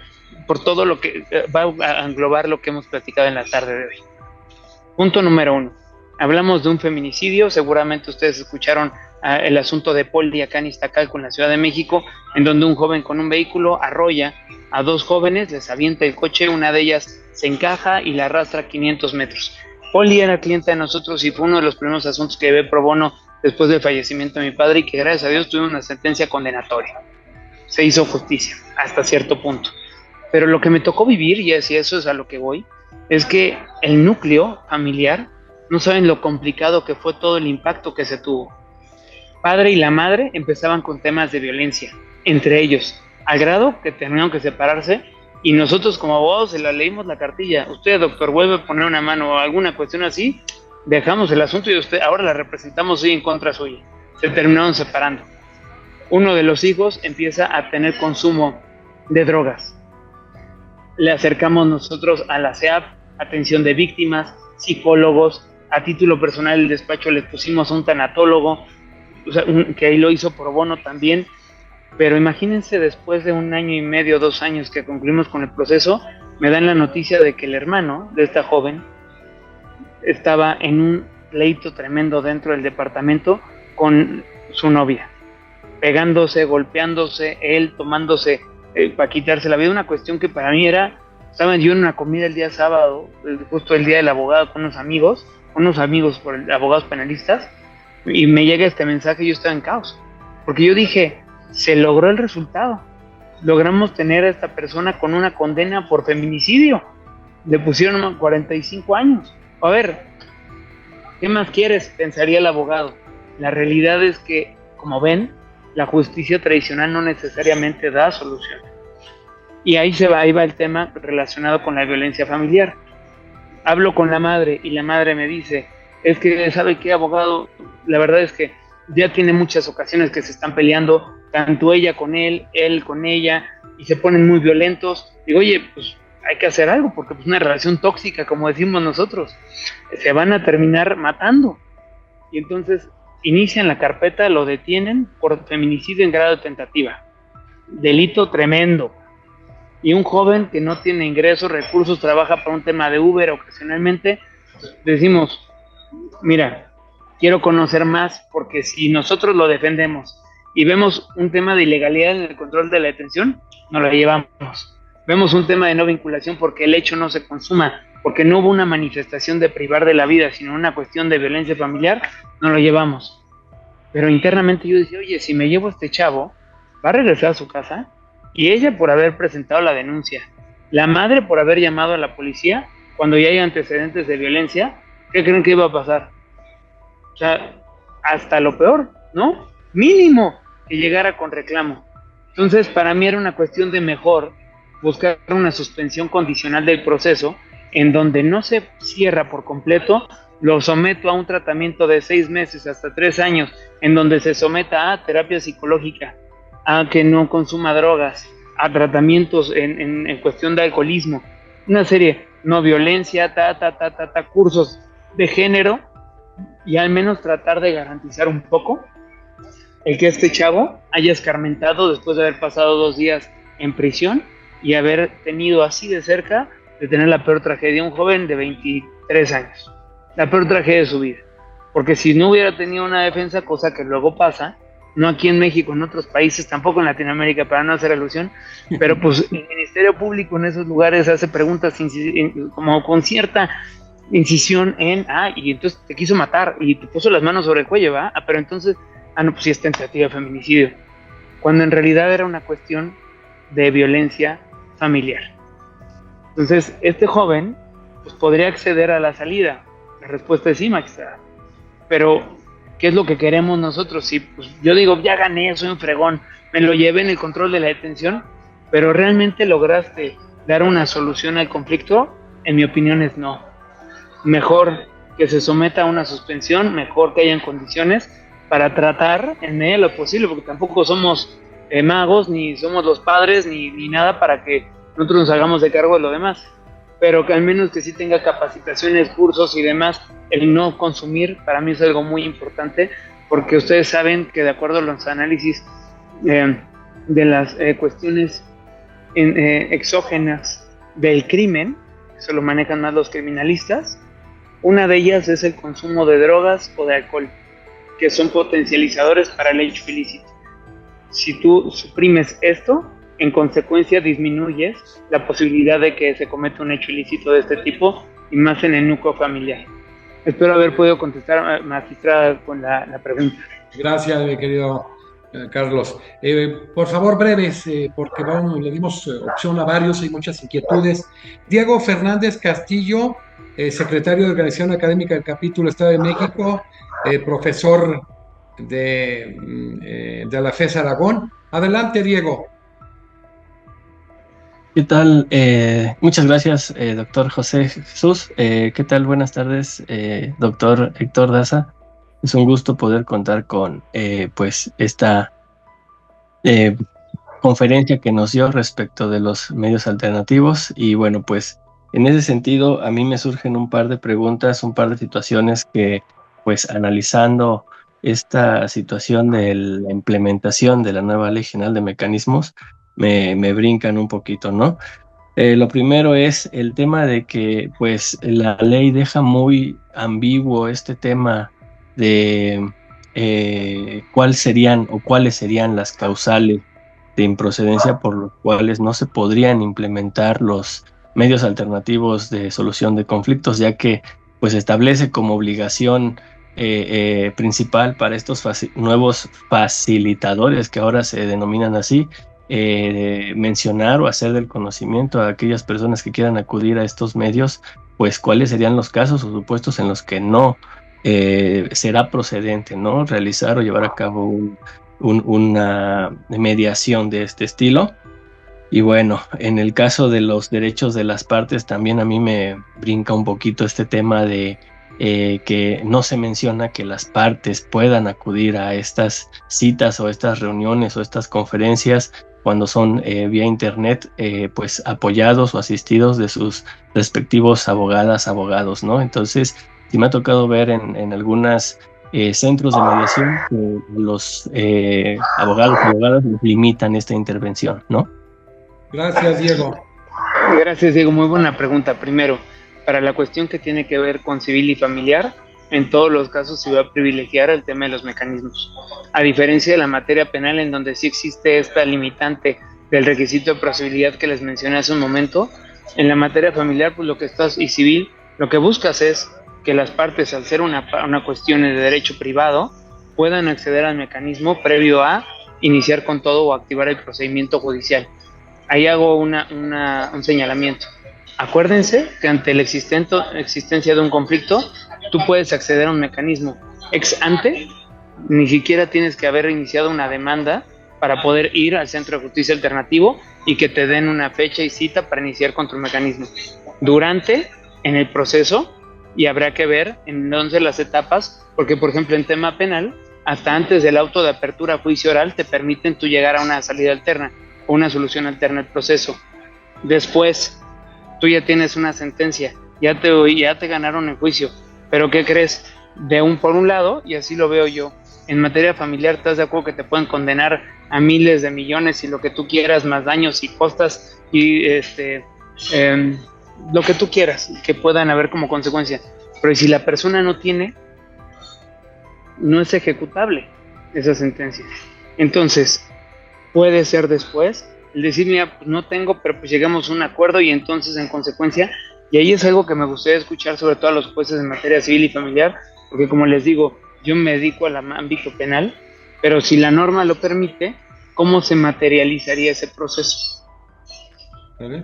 todo lo que va a englobar lo que hemos platicado en la tarde de hoy. Punto número 1. Hablamos de un feminicidio. Seguramente ustedes escucharon el asunto de Poli acá en Iztacalco, en la Ciudad de México, en donde un joven con un vehículo arrolla a 2 jóvenes, les avienta el coche, una de ellas se encaja y la arrastra 500 metros. Poli era clienta de nosotros y fue uno de los primeros asuntos que llevé pro bono después del fallecimiento de mi padre y que gracias a Dios tuve una sentencia condenatoria. Se hizo justicia hasta cierto punto. Pero lo que me tocó vivir, y eso es a lo que voy, es que el núcleo familiar, no saben lo complicado que fue todo el impacto que se tuvo. Padre y la madre empezaban con temas de violencia entre ellos, al grado que terminaron que separarse. Y nosotros como abogados se la leímos la cartilla. Usted, doctor, vuelve a poner una mano o alguna cuestión así, dejamos el asunto y usted ahora la representamos hoy en contra suya. Se terminaron separando. Uno de los hijos empieza a tener consumo de drogas. Le acercamos nosotros a la CEAP, atención de víctimas, psicólogos. A título personal el despacho les pusimos a un tanatólogo, o sea, que ahí lo hizo pro bono también. Pero imagínense, después de 1 año y medio, 2 años que concluimos con el proceso, me dan la noticia de que el hermano de esta joven estaba en un pleito tremendo dentro del departamento con su novia, pegándose, golpeándose, él tomándose para quitarse la vida. Una cuestión que para mí era, estaban yo en una comida el día sábado, justo el día del abogado, con unos amigos abogados penalistas, y me llega este mensaje y yo estaba en caos, porque yo dije, se logró el resultado. Logramos tener a esta persona con una condena por feminicidio. Le pusieron 45 años. A ver, ¿qué más quieres? Pensaría el abogado. La realidad es que, como ven, la justicia tradicional no necesariamente da solución. Y ahí va el tema relacionado con la violencia familiar. Hablo con la madre y la madre me dice, es que, ¿sabe qué, abogado? La verdad es que ya tiene muchas ocasiones que se están peleando, tanto ella con él con ella, y se ponen muy violentos. Digo, oye, pues hay que hacer algo, porque pues una relación tóxica, como decimos nosotros, se van a terminar matando. Y entonces inician la carpeta, lo detienen por feminicidio en grado de tentativa. Delito tremendo. Y un joven que no tiene ingresos, recursos, trabaja para un tema de Uber ocasionalmente, pues decimos, mira, quiero conocer más, porque si nosotros lo defendemos y vemos un tema de ilegalidad en el control de la detención, nos lo llevamos. Vemos un tema de no vinculación porque el hecho no se consuma, porque no hubo una manifestación de privar de la vida, sino una cuestión de violencia familiar, nos lo llevamos. Pero internamente yo decía, oye, si me llevo a este chavo, va a regresar a su casa, y ella por haber presentado la denuncia, la madre por haber llamado a la policía, cuando ya hay antecedentes de violencia, ¿qué creen que iba a pasar? O sea, hasta lo peor, ¿no? Mínimo que llegara con reclamo. Entonces, para mí era una cuestión de mejor buscar una suspensión condicional del proceso, en donde no se cierra por completo, lo someto a un tratamiento de 6 meses hasta 3 años, en donde se someta a terapia psicológica, a que no consuma drogas, a tratamientos en cuestión de alcoholismo, una serie, no violencia, cursos de género, y al menos tratar de garantizar un poco el que este chavo haya escarmentado después de haber pasado 2 días en prisión y haber tenido así de cerca de tener la peor tragedia, un joven de 23 años, la peor tragedia de su vida, porque si no hubiera tenido una defensa, cosa que luego pasa, no aquí en México, en otros países, tampoco en Latinoamérica, para no hacer alusión, pero pues el Ministerio Público en esos lugares hace preguntas como con cierta incisión en, y entonces te quiso matar y te puso las manos sobre el cuello, ¿va? Pero entonces, no, pues sí es tentativa de feminicidio, cuando en realidad era una cuestión de violencia familiar. Entonces, este joven, pues podría acceder a la salida. La respuesta es sí, magistrada. Pero, ¿qué es lo que queremos nosotros? Si pues, yo digo, ya gané, soy un fregón, me lo llevé en el control de la detención, pero ¿realmente lograste dar una solución al conflicto? En mi opinión es no. Mejor que se someta a una suspensión, mejor que hayan condiciones para tratar en medida de lo posible, porque tampoco somos magos, ni somos los padres, ni nada para que nosotros nos hagamos de cargo de lo demás. pero que al menos que sí tenga capacitaciones, cursos y demás. El no consumir para mí es algo muy importante, porque ustedes saben que de acuerdo a los análisis de las cuestiones exógenas del crimen, eso lo manejan más los criminalistas, una de ellas es el consumo de drogas o de alcohol, que son potencializadores para el hecho ilícito. Si tú suprimes esto, en consecuencia disminuyes la posibilidad de que se cometa un hecho ilícito de este tipo, y más en el núcleo familiar. Espero haber podido contestar, magistrada, con la pregunta. Gracias, mi querido Carlos. Por favor, breves, porque le dimos opción a varios, hay muchas inquietudes. Diego Fernández Castillo, secretario de Organización Académica del Capítulo Estado de México, profesor de la FES Aragón. Adelante, Diego. ¿Qué tal? Muchas gracias, doctor José Jesús. ¿Qué tal? Buenas tardes, doctor Héctor Daza. Es un gusto poder contar con pues esta conferencia que nos dio respecto de los medios alternativos. Y bueno, pues en ese sentido a mí me surgen un par de preguntas, un par de situaciones que, pues analizando esta situación de la implementación de la nueva Ley General de Mecanismos, me brincan un poquito, ¿no? Lo primero es el tema de que pues la ley deja muy ambiguo este tema de cuáles serían las causales de improcedencia por los cuales no se podrían implementar los medios alternativos de solución de conflictos, ya que pues establece como obligación principal para estos nuevos facilitadores, que ahora se denominan así, mencionar o hacer del conocimiento a aquellas personas que quieran acudir a estos medios, pues cuáles serían los casos o supuestos en los que no será procedente, ¿no?, realizar o llevar a cabo una mediación de este estilo. Y bueno, en el caso de los derechos de las partes, también a mí me brinca un poquito este tema de que no se menciona que las partes puedan acudir a estas citas o estas reuniones o estas conferencias cuando son vía internet, pues apoyados o asistidos de sus respectivos abogados, ¿no? Entonces, sí me ha tocado ver en algunas centros de mediación que los abogadas les limitan esta intervención, ¿no? Gracias, Diego. Gracias, Diego. Muy buena pregunta. Primero, para la cuestión que tiene que ver con civil y familiar, en todos los casos se va a privilegiar el tema de los mecanismos. A diferencia de la materia penal, en donde sí existe esta limitante del requisito de procedibilidad que les mencioné hace un momento, en la materia familiar, pues y civil, lo que buscas es que las partes, al ser una cuestión de derecho privado, puedan acceder al mecanismo previo a iniciar con todo o activar el procedimiento judicial. Ahí hago un señalamiento. Acuérdense que ante la existencia de un conflicto, tú puedes acceder a un mecanismo ex ante, ni siquiera tienes que haber iniciado una demanda para poder ir al centro de justicia alternativo y que te den una fecha y cita para iniciar con tu mecanismo. Durante, en el proceso, y habrá que ver en dónde las etapas, porque por ejemplo en tema penal, hasta antes del auto de apertura a juicio oral te permiten tú llegar a una salida alterna o una solución alterna al proceso. Después, tú ya tienes una sentencia, ya te ganaron el juicio, pero ¿qué crees? Por un lado, y así lo veo yo, en materia familiar, ¿estás de acuerdo que te pueden condenar a miles de millones y lo que tú quieras, más daños y costas y lo que tú quieras que puedan haber como consecuencia? Pero si la persona no tiene, no es ejecutable esa sentencia. Entonces, puede ser después el decir, mira, pues no tengo, pero pues llegamos a un acuerdo y entonces en consecuencia, y ahí es algo que me gustaría escuchar sobre todo a los jueces en materia civil y familiar, porque como les digo, yo me dedico al ámbito penal, pero si la norma lo permite, ¿cómo se materializaría ese proceso?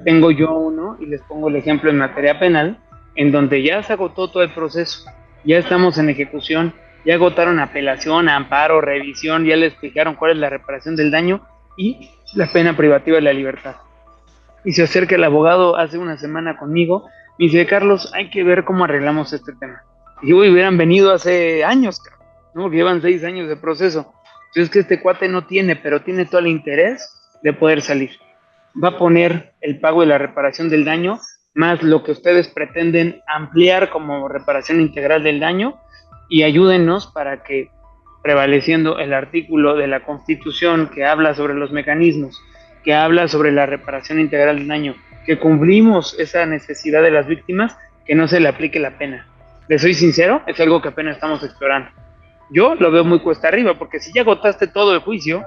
Tengo yo uno, y les pongo el ejemplo en materia penal, en donde ya se agotó todo el proceso, ya estamos en ejecución, ya agotaron apelación, amparo, revisión, ya les explicaron cuál es la reparación del daño y la pena privativa de la libertad. Y se acerca el abogado hace una semana conmigo, me dice, Carlos, hay que ver cómo arreglamos este tema. Y hubieran venido hace años, ¿no? Porque llevan 6 años de proceso. Entonces es que este cuate no tiene, pero tiene todo el interés de poder salir. Va a poner el pago de la reparación del daño más lo que ustedes pretenden ampliar como reparación integral del daño, y ayúdenos para que, prevaleciendo el artículo de la Constitución que habla sobre los mecanismos, que habla sobre la reparación integral del daño, que cumplimos esa necesidad de las víctimas, que no se le aplique la pena. Les soy sincero, es algo que apenas estamos explorando. Yo lo veo muy cuesta arriba, porque si ya agotaste todo el juicio,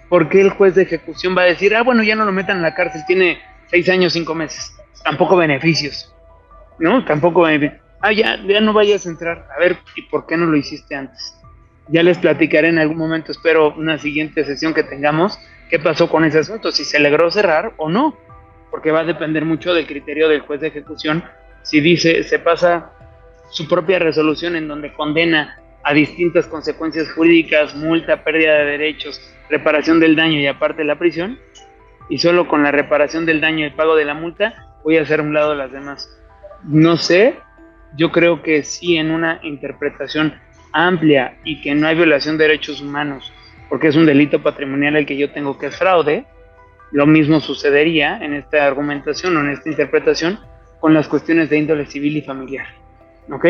¿por qué el juez de ejecución va a decir, bueno, ya no lo metan en la cárcel, tiene 6 años, 5 meses? Tampoco beneficios, ¿no? Tampoco beneficios. Ya no vayas a entrar. A ver, ¿y por qué no lo hiciste antes? Ya les platicaré en algún momento, espero una siguiente sesión que tengamos, qué pasó con ese asunto, si se logró cerrar o no, porque va a depender mucho del criterio del juez de ejecución. Si dice, se pasa su propia resolución en donde condena a distintas consecuencias jurídicas, multa, pérdida de derechos, reparación del daño y aparte la prisión, y solo con la reparación del daño y el pago de la multa voy a hacer a un lado las demás. No sé, yo creo que sí, en una interpretación amplia y que no hay violación de derechos humanos, porque es un delito patrimonial el que yo tengo, que es fraude, lo mismo sucedería en esta argumentación o en esta interpretación con las cuestiones de índole civil y familiar. ¿Ok?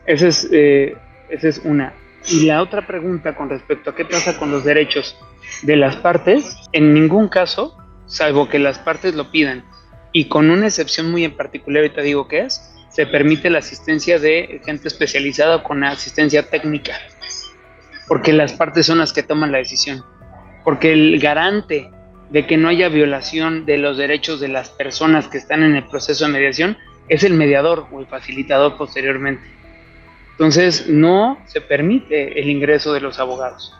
Esa es una. Y la otra pregunta con respecto a qué pasa con los derechos de las partes, en ningún caso, salvo que las partes lo pidan, y con una excepción muy en particular, ahorita digo qué es, se permite la asistencia de gente especializada con asistencia técnica, porque las partes son las que toman la decisión, porque el garante de que no haya violación de los derechos de las personas que están en el proceso de mediación es el mediador o el facilitador posteriormente. Entonces no se permite el ingreso de los abogados.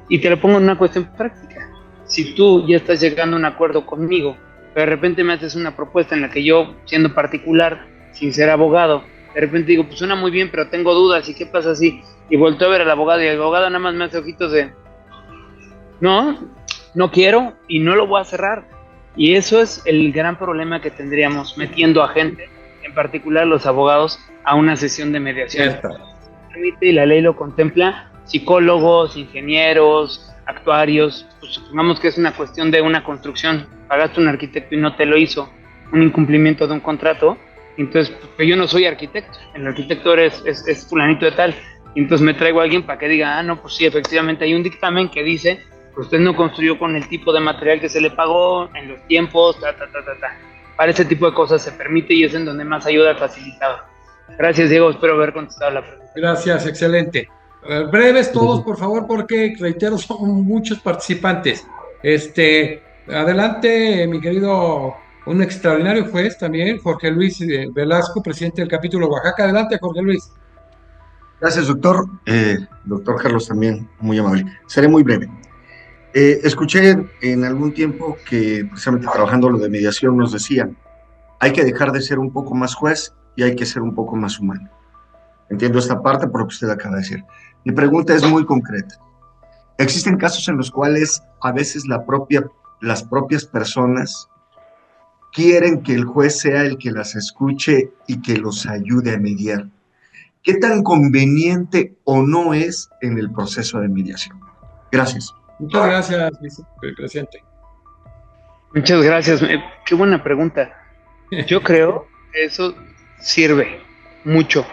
Y te lo pongo en una cuestión práctica. Si tú ya estás llegando a un acuerdo conmigo, pero de repente me haces una propuesta en la que yo, siendo particular, sin ser abogado, de repente digo, pues suena muy bien, pero tengo dudas, ¿y qué pasa si? Y volteo a ver al abogado y el abogado nada más me hace ojitos de, no quiero y no lo voy a cerrar. Y eso es el gran problema que tendríamos metiendo a gente, en particular los abogados, a una sesión de mediación. Y la ley lo contempla, psicólogos, ingenieros, actuarios, pues supongamos que es una cuestión de una construcción, pagaste un arquitecto y no te lo hizo, un incumplimiento de un contrato, entonces pues yo no soy arquitecto, el arquitecto es fulanito de tal, y entonces me traigo a alguien para que diga, no, pues sí, efectivamente hay un dictamen que dice que usted no construyó con el tipo de material que se le pagó, en los tiempos, Para ese tipo de cosas se permite y es en donde más ayuda el facilitador. Gracias, Diego, espero haber contestado la pregunta. Gracias, excelente. Breves todos, por favor, porque, reitero, son muchos participantes. Adelante, mi querido, un extraordinario juez también, Jorge Luis Velasco, presidente del capítulo Oaxaca. Adelante, Jorge Luis. Gracias, doctor. Doctor Carlos, también muy amable. Seré muy breve. Escuché en algún tiempo que, precisamente trabajando lo de mediación, nos decían, hay que dejar de ser un poco más juez y hay que ser un poco más humano. Entiendo esta parte por lo que usted acaba de decir. Mi pregunta es muy concreta. Existen casos en los cuales a veces las propias personas quieren que el juez sea el que las escuche y que los ayude a mediar. ¿Qué tan conveniente o no es en el proceso de mediación? Gracias. Muchas gracias, vicepresidente. Muchas gracias. Qué buena pregunta. Yo creo que eso sirve mucho,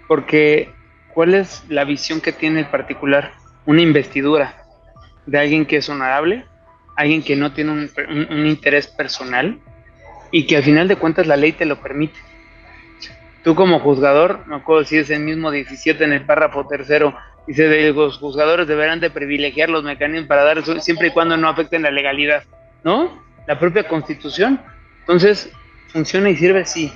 porque ¿cuál es la visión que tiene el particular? Una investidura de alguien que es honorable, alguien que no tiene un interés personal y que al final de cuentas la ley te lo permite. Tú como juzgador, no acuerdo si es el mismo 17 en el párrafo tercero, dice, los juzgadores deberán de privilegiar los mecanismos para dar eso, siempre y cuando no afecten la legalidad, ¿no? La propia Constitución. Entonces, ¿funciona y sirve? Sí.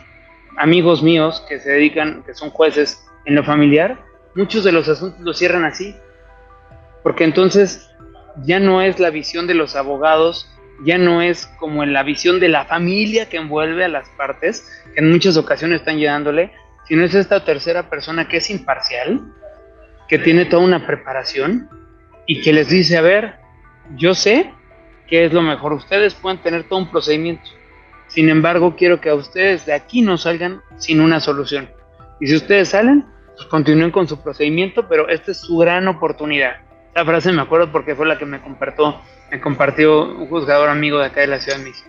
Amigos míos que se dedican, que son jueces en lo familiar, muchos de los asuntos los cierran así, porque entonces ya no es la visión de los abogados, ya no es como en la visión de la familia que envuelve a las partes, que en muchas ocasiones están llevándole, sino es esta tercera persona que es imparcial, que tiene toda una preparación y que les dice, a ver, yo sé que es lo mejor, ustedes pueden tener todo un procedimiento, sin embargo quiero que a ustedes de aquí no salgan sin una solución, y si ustedes salen, pues continúen con su procedimiento, pero esta es su gran oportunidad. La frase me acuerdo porque fue la que me compartió un juzgador amigo de acá de la Ciudad de México.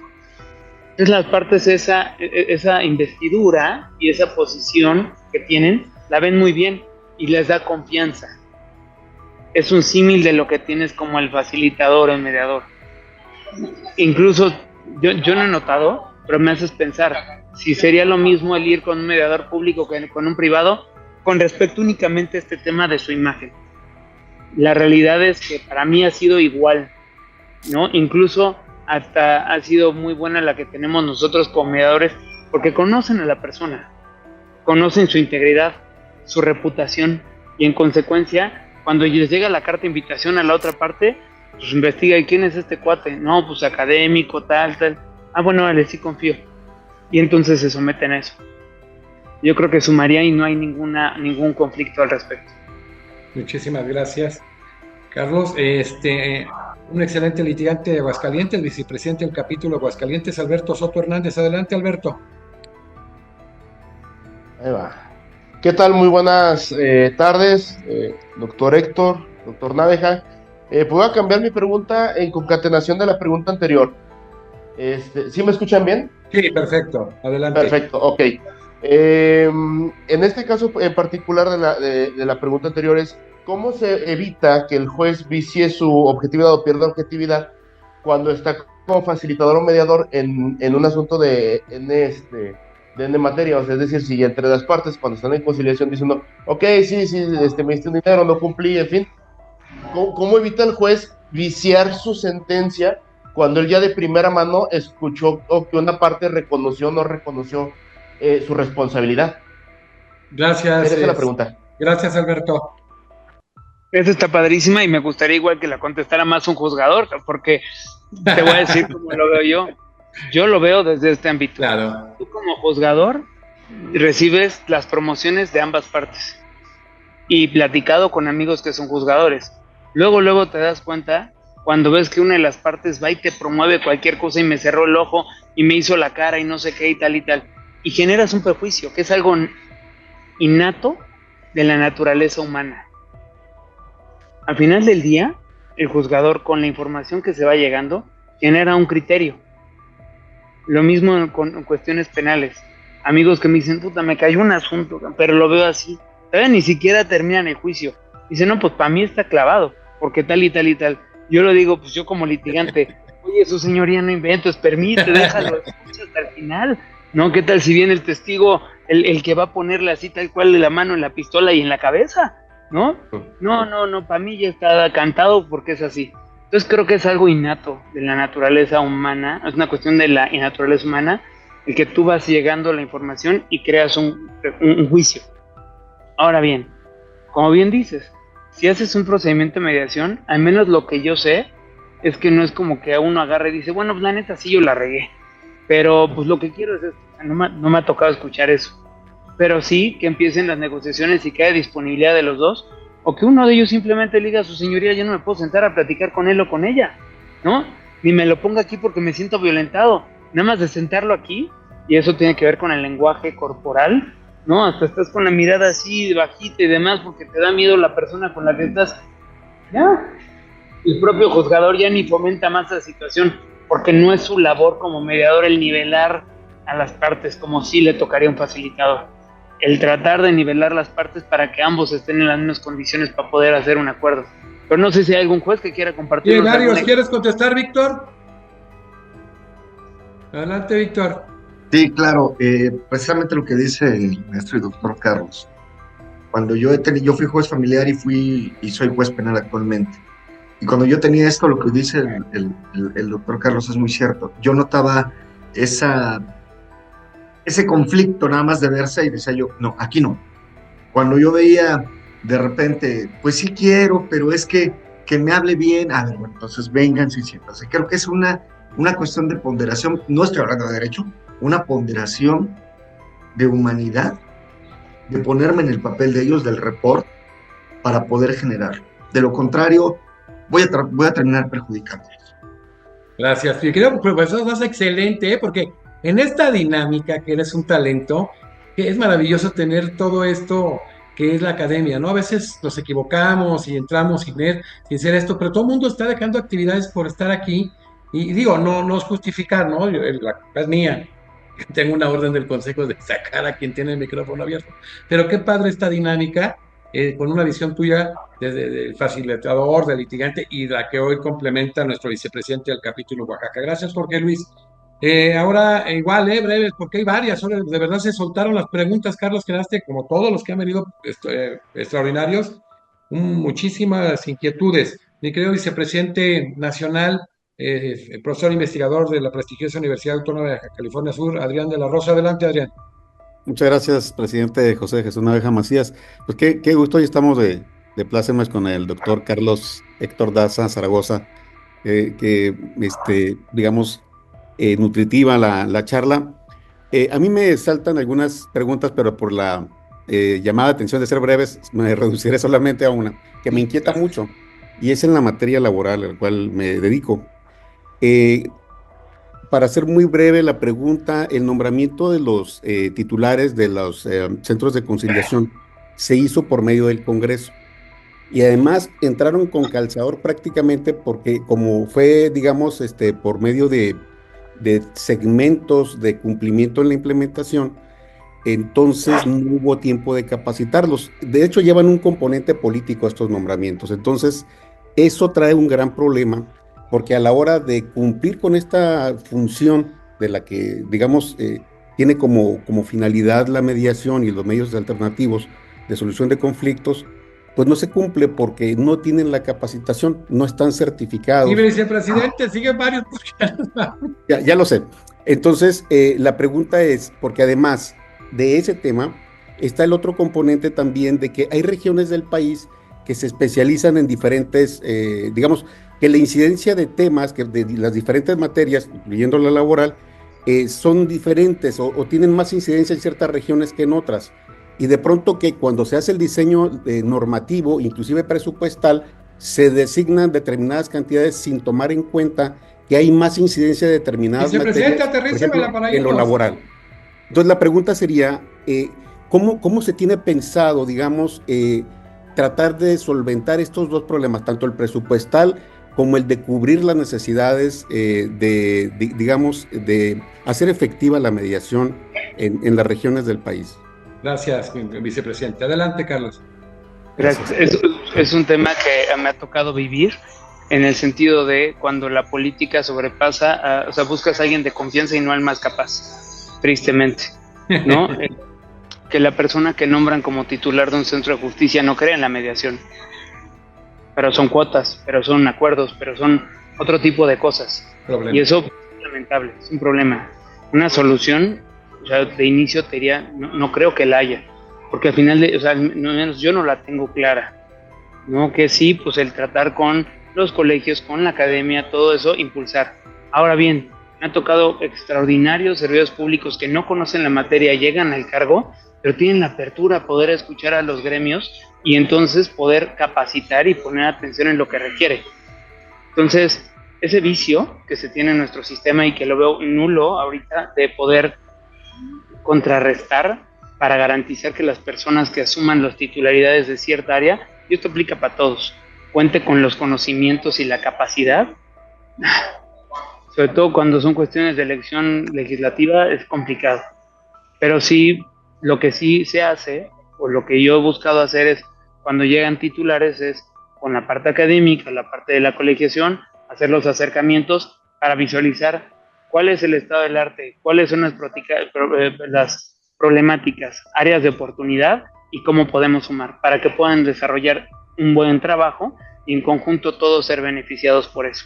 Entonces las partes esa investidura y esa posición que tienen, la ven muy bien y les da confianza. Es un símil de lo que tienes como el facilitador, el mediador. Incluso yo no he notado, pero me haces pensar si sería lo mismo el ir con un mediador público que con un privado con respecto únicamente a este tema de su imagen. La realidad es que para mí ha sido igual, ¿no? Incluso hasta ha sido muy buena la que tenemos nosotros como mediadores, porque conocen a la persona, conocen su integridad, su reputación, y en consecuencia, cuando les llega la carta de invitación a la otra parte, pues investiga, ¿y quién es este cuate? No, pues académico, tal. Ah, bueno, vale, sí confío. Y entonces se someten a eso. Yo creo que sumaría y no hay ningún conflicto al respecto. Muchísimas gracias, Carlos. Un excelente litigante de Aguascalientes, el vicepresidente del capítulo Aguascalientes, Alberto Soto Hernández. Adelante, Alberto. Ahí va. ¿Qué tal? Muy buenas tardes, doctor Héctor, doctor Nádeja. Voy a cambiar mi pregunta en concatenación de la pregunta anterior. ¿Sí me escuchan bien? Sí, perfecto. Adelante. Perfecto, ok. En este caso en particular de la pregunta anterior es, ¿cómo se evita que el juez vicie su objetividad o pierda objetividad cuando está como facilitador o mediador en un asunto de N materia? O sea, es decir, si entre las partes cuando están en conciliación diciendo, ok, sí, me diste un dinero, no cumplí, en fin, ¿cómo evita el juez viciar su sentencia cuando él ya de primera mano escuchó o que una parte reconoció o no reconoció su responsabilidad? Gracias. Esa es la pregunta. Gracias, Alberto. Esa está padrísima y me gustaría igual que la contestara más un juzgador, porque te voy a decir cómo lo veo yo. Yo lo veo desde este ámbito. Claro. Tú como juzgador recibes las promociones de ambas partes y platicado con amigos que son juzgadores. Luego te das cuenta cuando ves que una de las partes va y te promueve cualquier cosa y me cerró el ojo y me hizo la cara y no sé qué y tal, y generas un prejuicio, que es algo innato de la naturaleza humana. Al final del día, el juzgador, con la información que se va llegando, genera un criterio. Lo mismo con cuestiones penales. Amigos que me dicen, puta, me cayó un asunto, pero lo veo así. Todavía ni siquiera terminan el juicio. Dicen, no, pues para mí está clavado, porque tal y tal. Yo lo digo, pues yo como litigante, oye, su señoría, no inventes, permite, déjalo, escucha hasta el final. No, ¿qué tal si viene el testigo, el que va a ponerle así tal cual la mano en la pistola y en la cabeza? ¿No? No, para mí ya está cantado porque es así. Entonces creo que es algo innato de la naturaleza humana, es una cuestión de la naturaleza humana, el que tú vas llegando a la información y creas un juicio. Ahora bien, como bien dices, si haces un procedimiento de mediación, al menos lo que yo sé, es que no es como que a uno agarre y dice, bueno, pues la neta sí yo la regué, pero pues lo que quiero es esto. No me ha tocado escuchar eso. Pero sí que empiecen las negociaciones y que haya disponibilidad de los dos, o que uno de ellos simplemente le diga a su señoría, yo no me puedo sentar a platicar con él o con ella, ¿no? Ni me lo ponga aquí porque me siento violentado. Nada más de sentarlo aquí, y eso tiene que ver con el lenguaje corporal, ¿no? Hasta estás con la mirada así, bajita y demás, porque te da miedo la persona con la que estás. Ya, el propio juzgador ya ni fomenta más la situación, porque no es su labor como mediador el nivelar a las partes, como si le tocaría a un facilitador. El tratar de nivelar las partes para que ambos estén en las mismas condiciones para poder hacer un acuerdo. Pero no sé si hay algún juez que quiera compartir. Bien, Arios, ¿quieres contestar, Víctor? Adelante, Víctor. Sí, claro, precisamente lo que dice el maestro y doctor Carlos. Cuando yo fui juez familiar y soy juez penal actualmente. Y cuando yo tenía esto, lo que dice el doctor Carlos es muy cierto. Yo notaba ese conflicto nada más de verse y decía yo, no, aquí no. Cuando yo veía de repente, pues sí quiero, pero es que me hable bien, a ver, bueno, entonces vengan, sí, entonces creo que es una cuestión de ponderación, no estoy hablando de derecho, una ponderación de humanidad, de ponerme en el papel de ellos, del report, para poder generar. De lo contrario, voy a terminar perjudicándolos. Gracias, querido profesor, estás excelente, porque en esta dinámica, que eres un talento, que es maravilloso tener todo esto que es la academia, ¿no? A veces nos equivocamos y entramos sin ser esto, pero todo el mundo está dejando actividades por estar aquí Y digo, no es justificar, ¿no? La culpa es mía. Tengo una orden del Consejo de sacar a quien tiene el micrófono abierto. Pero qué padre esta dinámica, con una visión tuya de facilitador, de litigante, y la que hoy complementa nuestro vicepresidente del capítulo Oaxaca. Gracias, Jorge Luis. Ahora, igual, breves, porque hay varias. Ahora, de verdad se soltaron las preguntas, Carlos, quedaste, como todos los que han venido extraordinarios, muchísimas inquietudes. Mi querido vicepresidente nacional, el profesor investigador de la prestigiosa Universidad Autónoma de California Sur, Adrián de la Rosa. Adelante, Adrián. Muchas gracias, presidente José Jesús Naveja Macías. Pues qué gusto, hoy estamos de plácemes con el doctor Carlos Héctor Daza Zaragoza, digamos, nutritiva la charla. A mí me saltan algunas preguntas, pero por la llamada de atención de ser breves, me reduciré solamente a una, que me inquieta mucho, y es en la materia laboral a la cual me dedico. Para ser muy breve la pregunta, el nombramiento de los titulares de los centros de conciliación se hizo por medio del Congreso. Y además entraron con calzador prácticamente porque como fue, digamos, por medio de segmentos de cumplimiento en la implementación, entonces no hubo tiempo de capacitarlos. De hecho, llevan un componente político a estos nombramientos. Entonces, eso trae un gran problema, porque a la hora de cumplir con esta función de la que, digamos, tiene como finalidad la mediación y los medios alternativos de solución de conflictos, pues no se cumple porque no tienen la capacitación, no están certificados. Y vicepresidente, siguen varios. Ya lo sé. Entonces, la pregunta es, porque además de ese tema, está el otro componente también de que hay regiones del país que se especializan en diferentes, digamos, que la incidencia de temas, que de las diferentes materias, incluyendo la laboral, son diferentes o tienen más incidencia en ciertas regiones que en otras. Y de pronto que cuando se hace el diseño normativo, inclusive presupuestal, se designan determinadas cantidades sin tomar en cuenta que hay más incidencia de determinadas materias, por ejemplo, en lo laboral. Entonces la pregunta sería, ¿cómo se tiene pensado, digamos, tratar de solventar estos dos problemas, tanto el presupuestal como el de cubrir las necesidades digamos, de hacer efectiva la mediación en las regiones del país? Gracias, vicepresidente. Adelante, Carlos. Gracias. Es un tema que me ha tocado vivir, en el sentido de cuando la política sobrepasa, o sea, buscas a alguien de confianza y no al más capaz, tristemente, ¿no? Que la persona que nombran como titular de un centro de justicia no cree en la mediación, pero son cuotas, pero son acuerdos, pero son otro tipo de cosas. Y eso es lamentable, es un problema. Una solución, o sea, de inicio te diría, no creo que la haya, porque al final, o sea, al menos yo no la tengo clara, ¿no? Que sí, pues el tratar con los colegios, con la academia, todo eso, impulsar. Ahora bien, me ha tocado extraordinarios servidores públicos que no conocen la materia, llegan al cargo, pero tienen la apertura a poder escuchar a los gremios y entonces poder capacitar y poner atención en lo que requiere. Entonces, ese vicio que se tiene en nuestro sistema y que lo veo nulo ahorita, de poder contrarrestar para garantizar que las personas que asuman las titularidades de cierta área, y esto aplica para todos, cuente con los conocimientos y la capacidad, sobre todo cuando son cuestiones de elección legislativa, es complicado. Pero sí, lo que sí se hace, o lo que yo he buscado hacer es, cuando llegan titulares, es con la parte académica, la parte de la colegiación, hacer los acercamientos para visualizar cuál es el estado del arte, cuáles son las problemáticas, áreas de oportunidad y cómo podemos sumar para que puedan desarrollar un buen trabajo y en conjunto todos ser beneficiados por eso.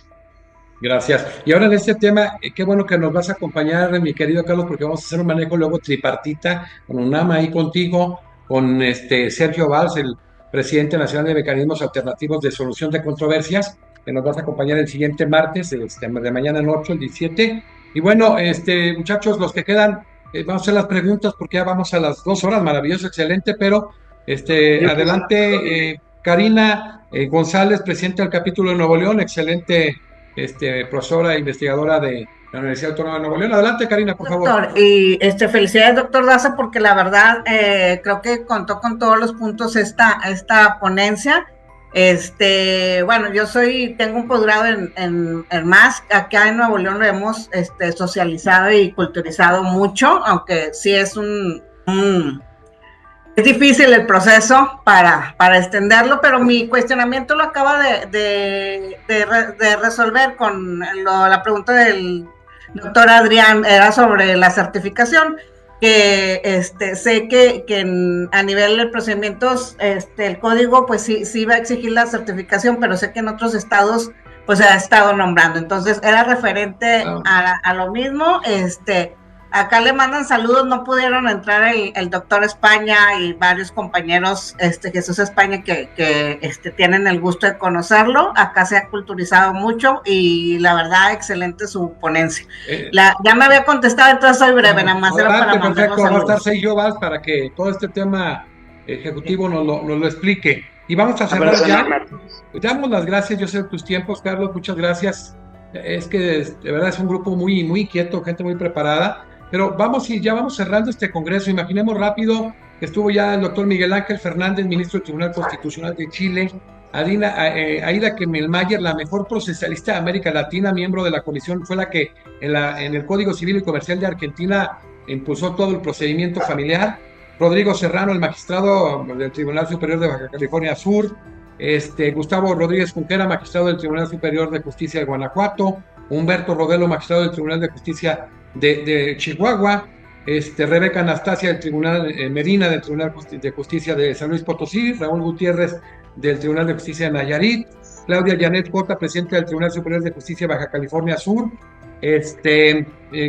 Gracias. Y ahora en este tema, qué bueno que nos vas a acompañar, mi querido Carlos, porque vamos a hacer un manejo luego tripartita con UNAM ahí contigo, con Sergio Valls, el presidente nacional de Mecanismos Alternativos de Solución de Controversias, que nos vas a acompañar el siguiente martes, de mañana en 8, el 17. Y bueno, muchachos, los que quedan, vamos a hacer las preguntas porque ya vamos a las 2 horas, maravilloso, excelente, pero adelante, Karina González, presidente del capítulo de Nuevo León, excelente profesora e investigadora de la Universidad Autónoma de Nuevo León. Adelante, Karina, por favor. Doctor, y felicidades, doctor Daza, porque la verdad creo que contó con todos los puntos esta ponencia. Bueno, tengo un posgrado en MAS. Acá en Nuevo León lo hemos socializado y culturizado mucho, aunque sí es es difícil el proceso para extenderlo, pero mi cuestionamiento lo acaba de resolver con la pregunta del doctor Adrián, era sobre la certificación, que sé que a nivel de procedimientos, el código pues sí va a exigir la certificación, pero sé que en otros estados pues se ha estado nombrando, entonces era referente a lo mismo. Acá le mandan saludos, no pudieron entrar el doctor España y varios compañeros, Jesús España, que tienen el gusto de conocerlo. Acá se ha culturizado mucho y la verdad, excelente su ponencia. Ya me había contestado, entonces soy breve, nada más era para mandar los saludos. Va a estar Sergio Valls para que todo este tema ejecutivo nos lo explique. Y vamos a cerrar ya. Damos las gracias, yo sé tus tiempos, Carlos, muchas gracias. Es que de verdad es un grupo muy, muy inquieto, gente muy preparada. Pero ya vamos cerrando este congreso. Imaginemos rápido que estuvo ya el doctor Miguel Ángel Fernández, ministro del Tribunal Constitucional de Chile, Aida Kemmelmayer, la mejor procesalista de América Latina, miembro de la comisión, fue la que en el Código Civil y Comercial de Argentina impulsó todo el procedimiento familiar. Rodrigo Serrano, el magistrado del Tribunal Superior de Baja California Sur. Gustavo Rodríguez Junquera, magistrado del Tribunal Superior de Justicia de Guanajuato. Humberto Rodelo, magistrado del Tribunal de Justicia de Chihuahua, Rebeca Anastasia del Tribunal Medina del Tribunal de Justicia de San Luis Potosí, Raúl Gutiérrez del Tribunal de Justicia de Nayarit, Claudia Janet Cota, presidenta del Tribunal Superior de Justicia de Baja California Sur,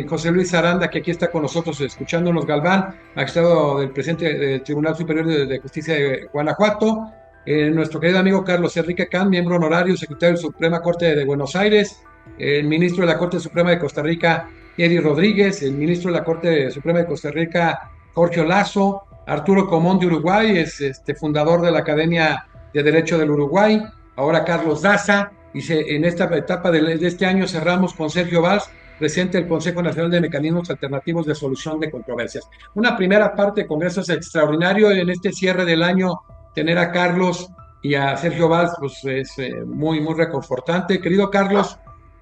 José Luis Aranda, que aquí está con nosotros escuchándonos, Galván, magistrado del presidente del Tribunal Superior de Justicia de Guanajuato, nuestro querido amigo Carlos Enrique Can, miembro honorario, secretario de la Suprema Corte de Buenos Aires, el ministro de la Corte Suprema de Costa Rica, Eddie Rodríguez, el ministro de la Corte Suprema de Costa Rica, Jorge Lazo, Arturo Comón de Uruguay, es fundador de la Academia de Derecho del Uruguay, ahora Carlos Daza, y en esta etapa de este año cerramos con Sergio Valls, presidente del Consejo Nacional de Mecanismos Alternativos de Solución de Controversias. Una primera parte de congreso es extraordinario, en este cierre del año tener a Carlos y a Sergio Valls pues es muy, muy reconfortante. Querido Carlos,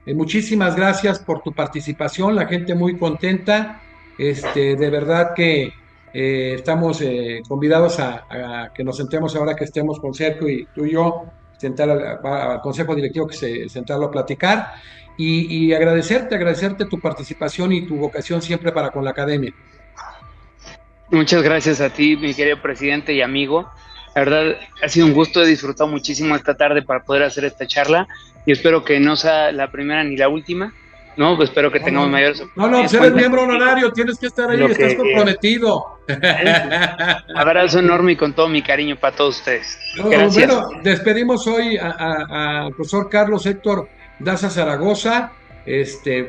muchísimas gracias por tu participación, la gente muy contenta, de verdad que estamos convidados a que nos sentemos ahora que estemos con Sergio y tú y yo, sentar al Consejo Directivo, sentarlo a platicar y agradecerte tu participación y tu vocación siempre para con la Academia. Muchas gracias a ti, mi querido presidente y amigo. La verdad, ha sido un gusto, he disfrutado muchísimo esta tarde para poder hacer esta charla y espero que no sea la primera ni la última, ¿no? Pues espero que tengamos mayores... Pues eres miembro honorario, tienes que estar ahí, estás comprometido. Abrazo enorme y con todo mi cariño para todos ustedes. Gracias. Bueno, despedimos hoy al profesor Carlos Héctor Daza Zaragoza,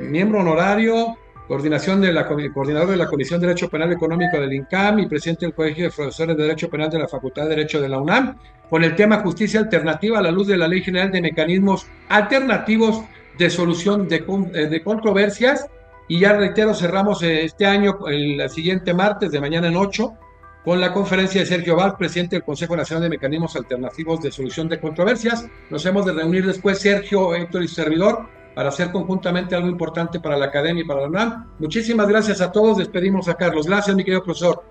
miembro honorario, coordinador de la Comisión de Derecho Penal Económico del INCAM y presidente del Colegio de Profesores de Derecho Penal de la Facultad de Derecho de la UNAM, con el tema Justicia Alternativa a la luz de la Ley General de Mecanismos Alternativos de Solución de Controversias. Y ya reitero, cerramos este año el siguiente martes, de mañana en 8, con la conferencia de Sergio Valls, presidente del Consejo Nacional de Mecanismos Alternativos de Solución de Controversias. Nos hemos de reunir después, Sergio, Héctor y servidor, para hacer conjuntamente algo importante para la Academia y para la UNAM. Muchísimas gracias a todos, despedimos a Carlos. Gracias, mi querido profesor.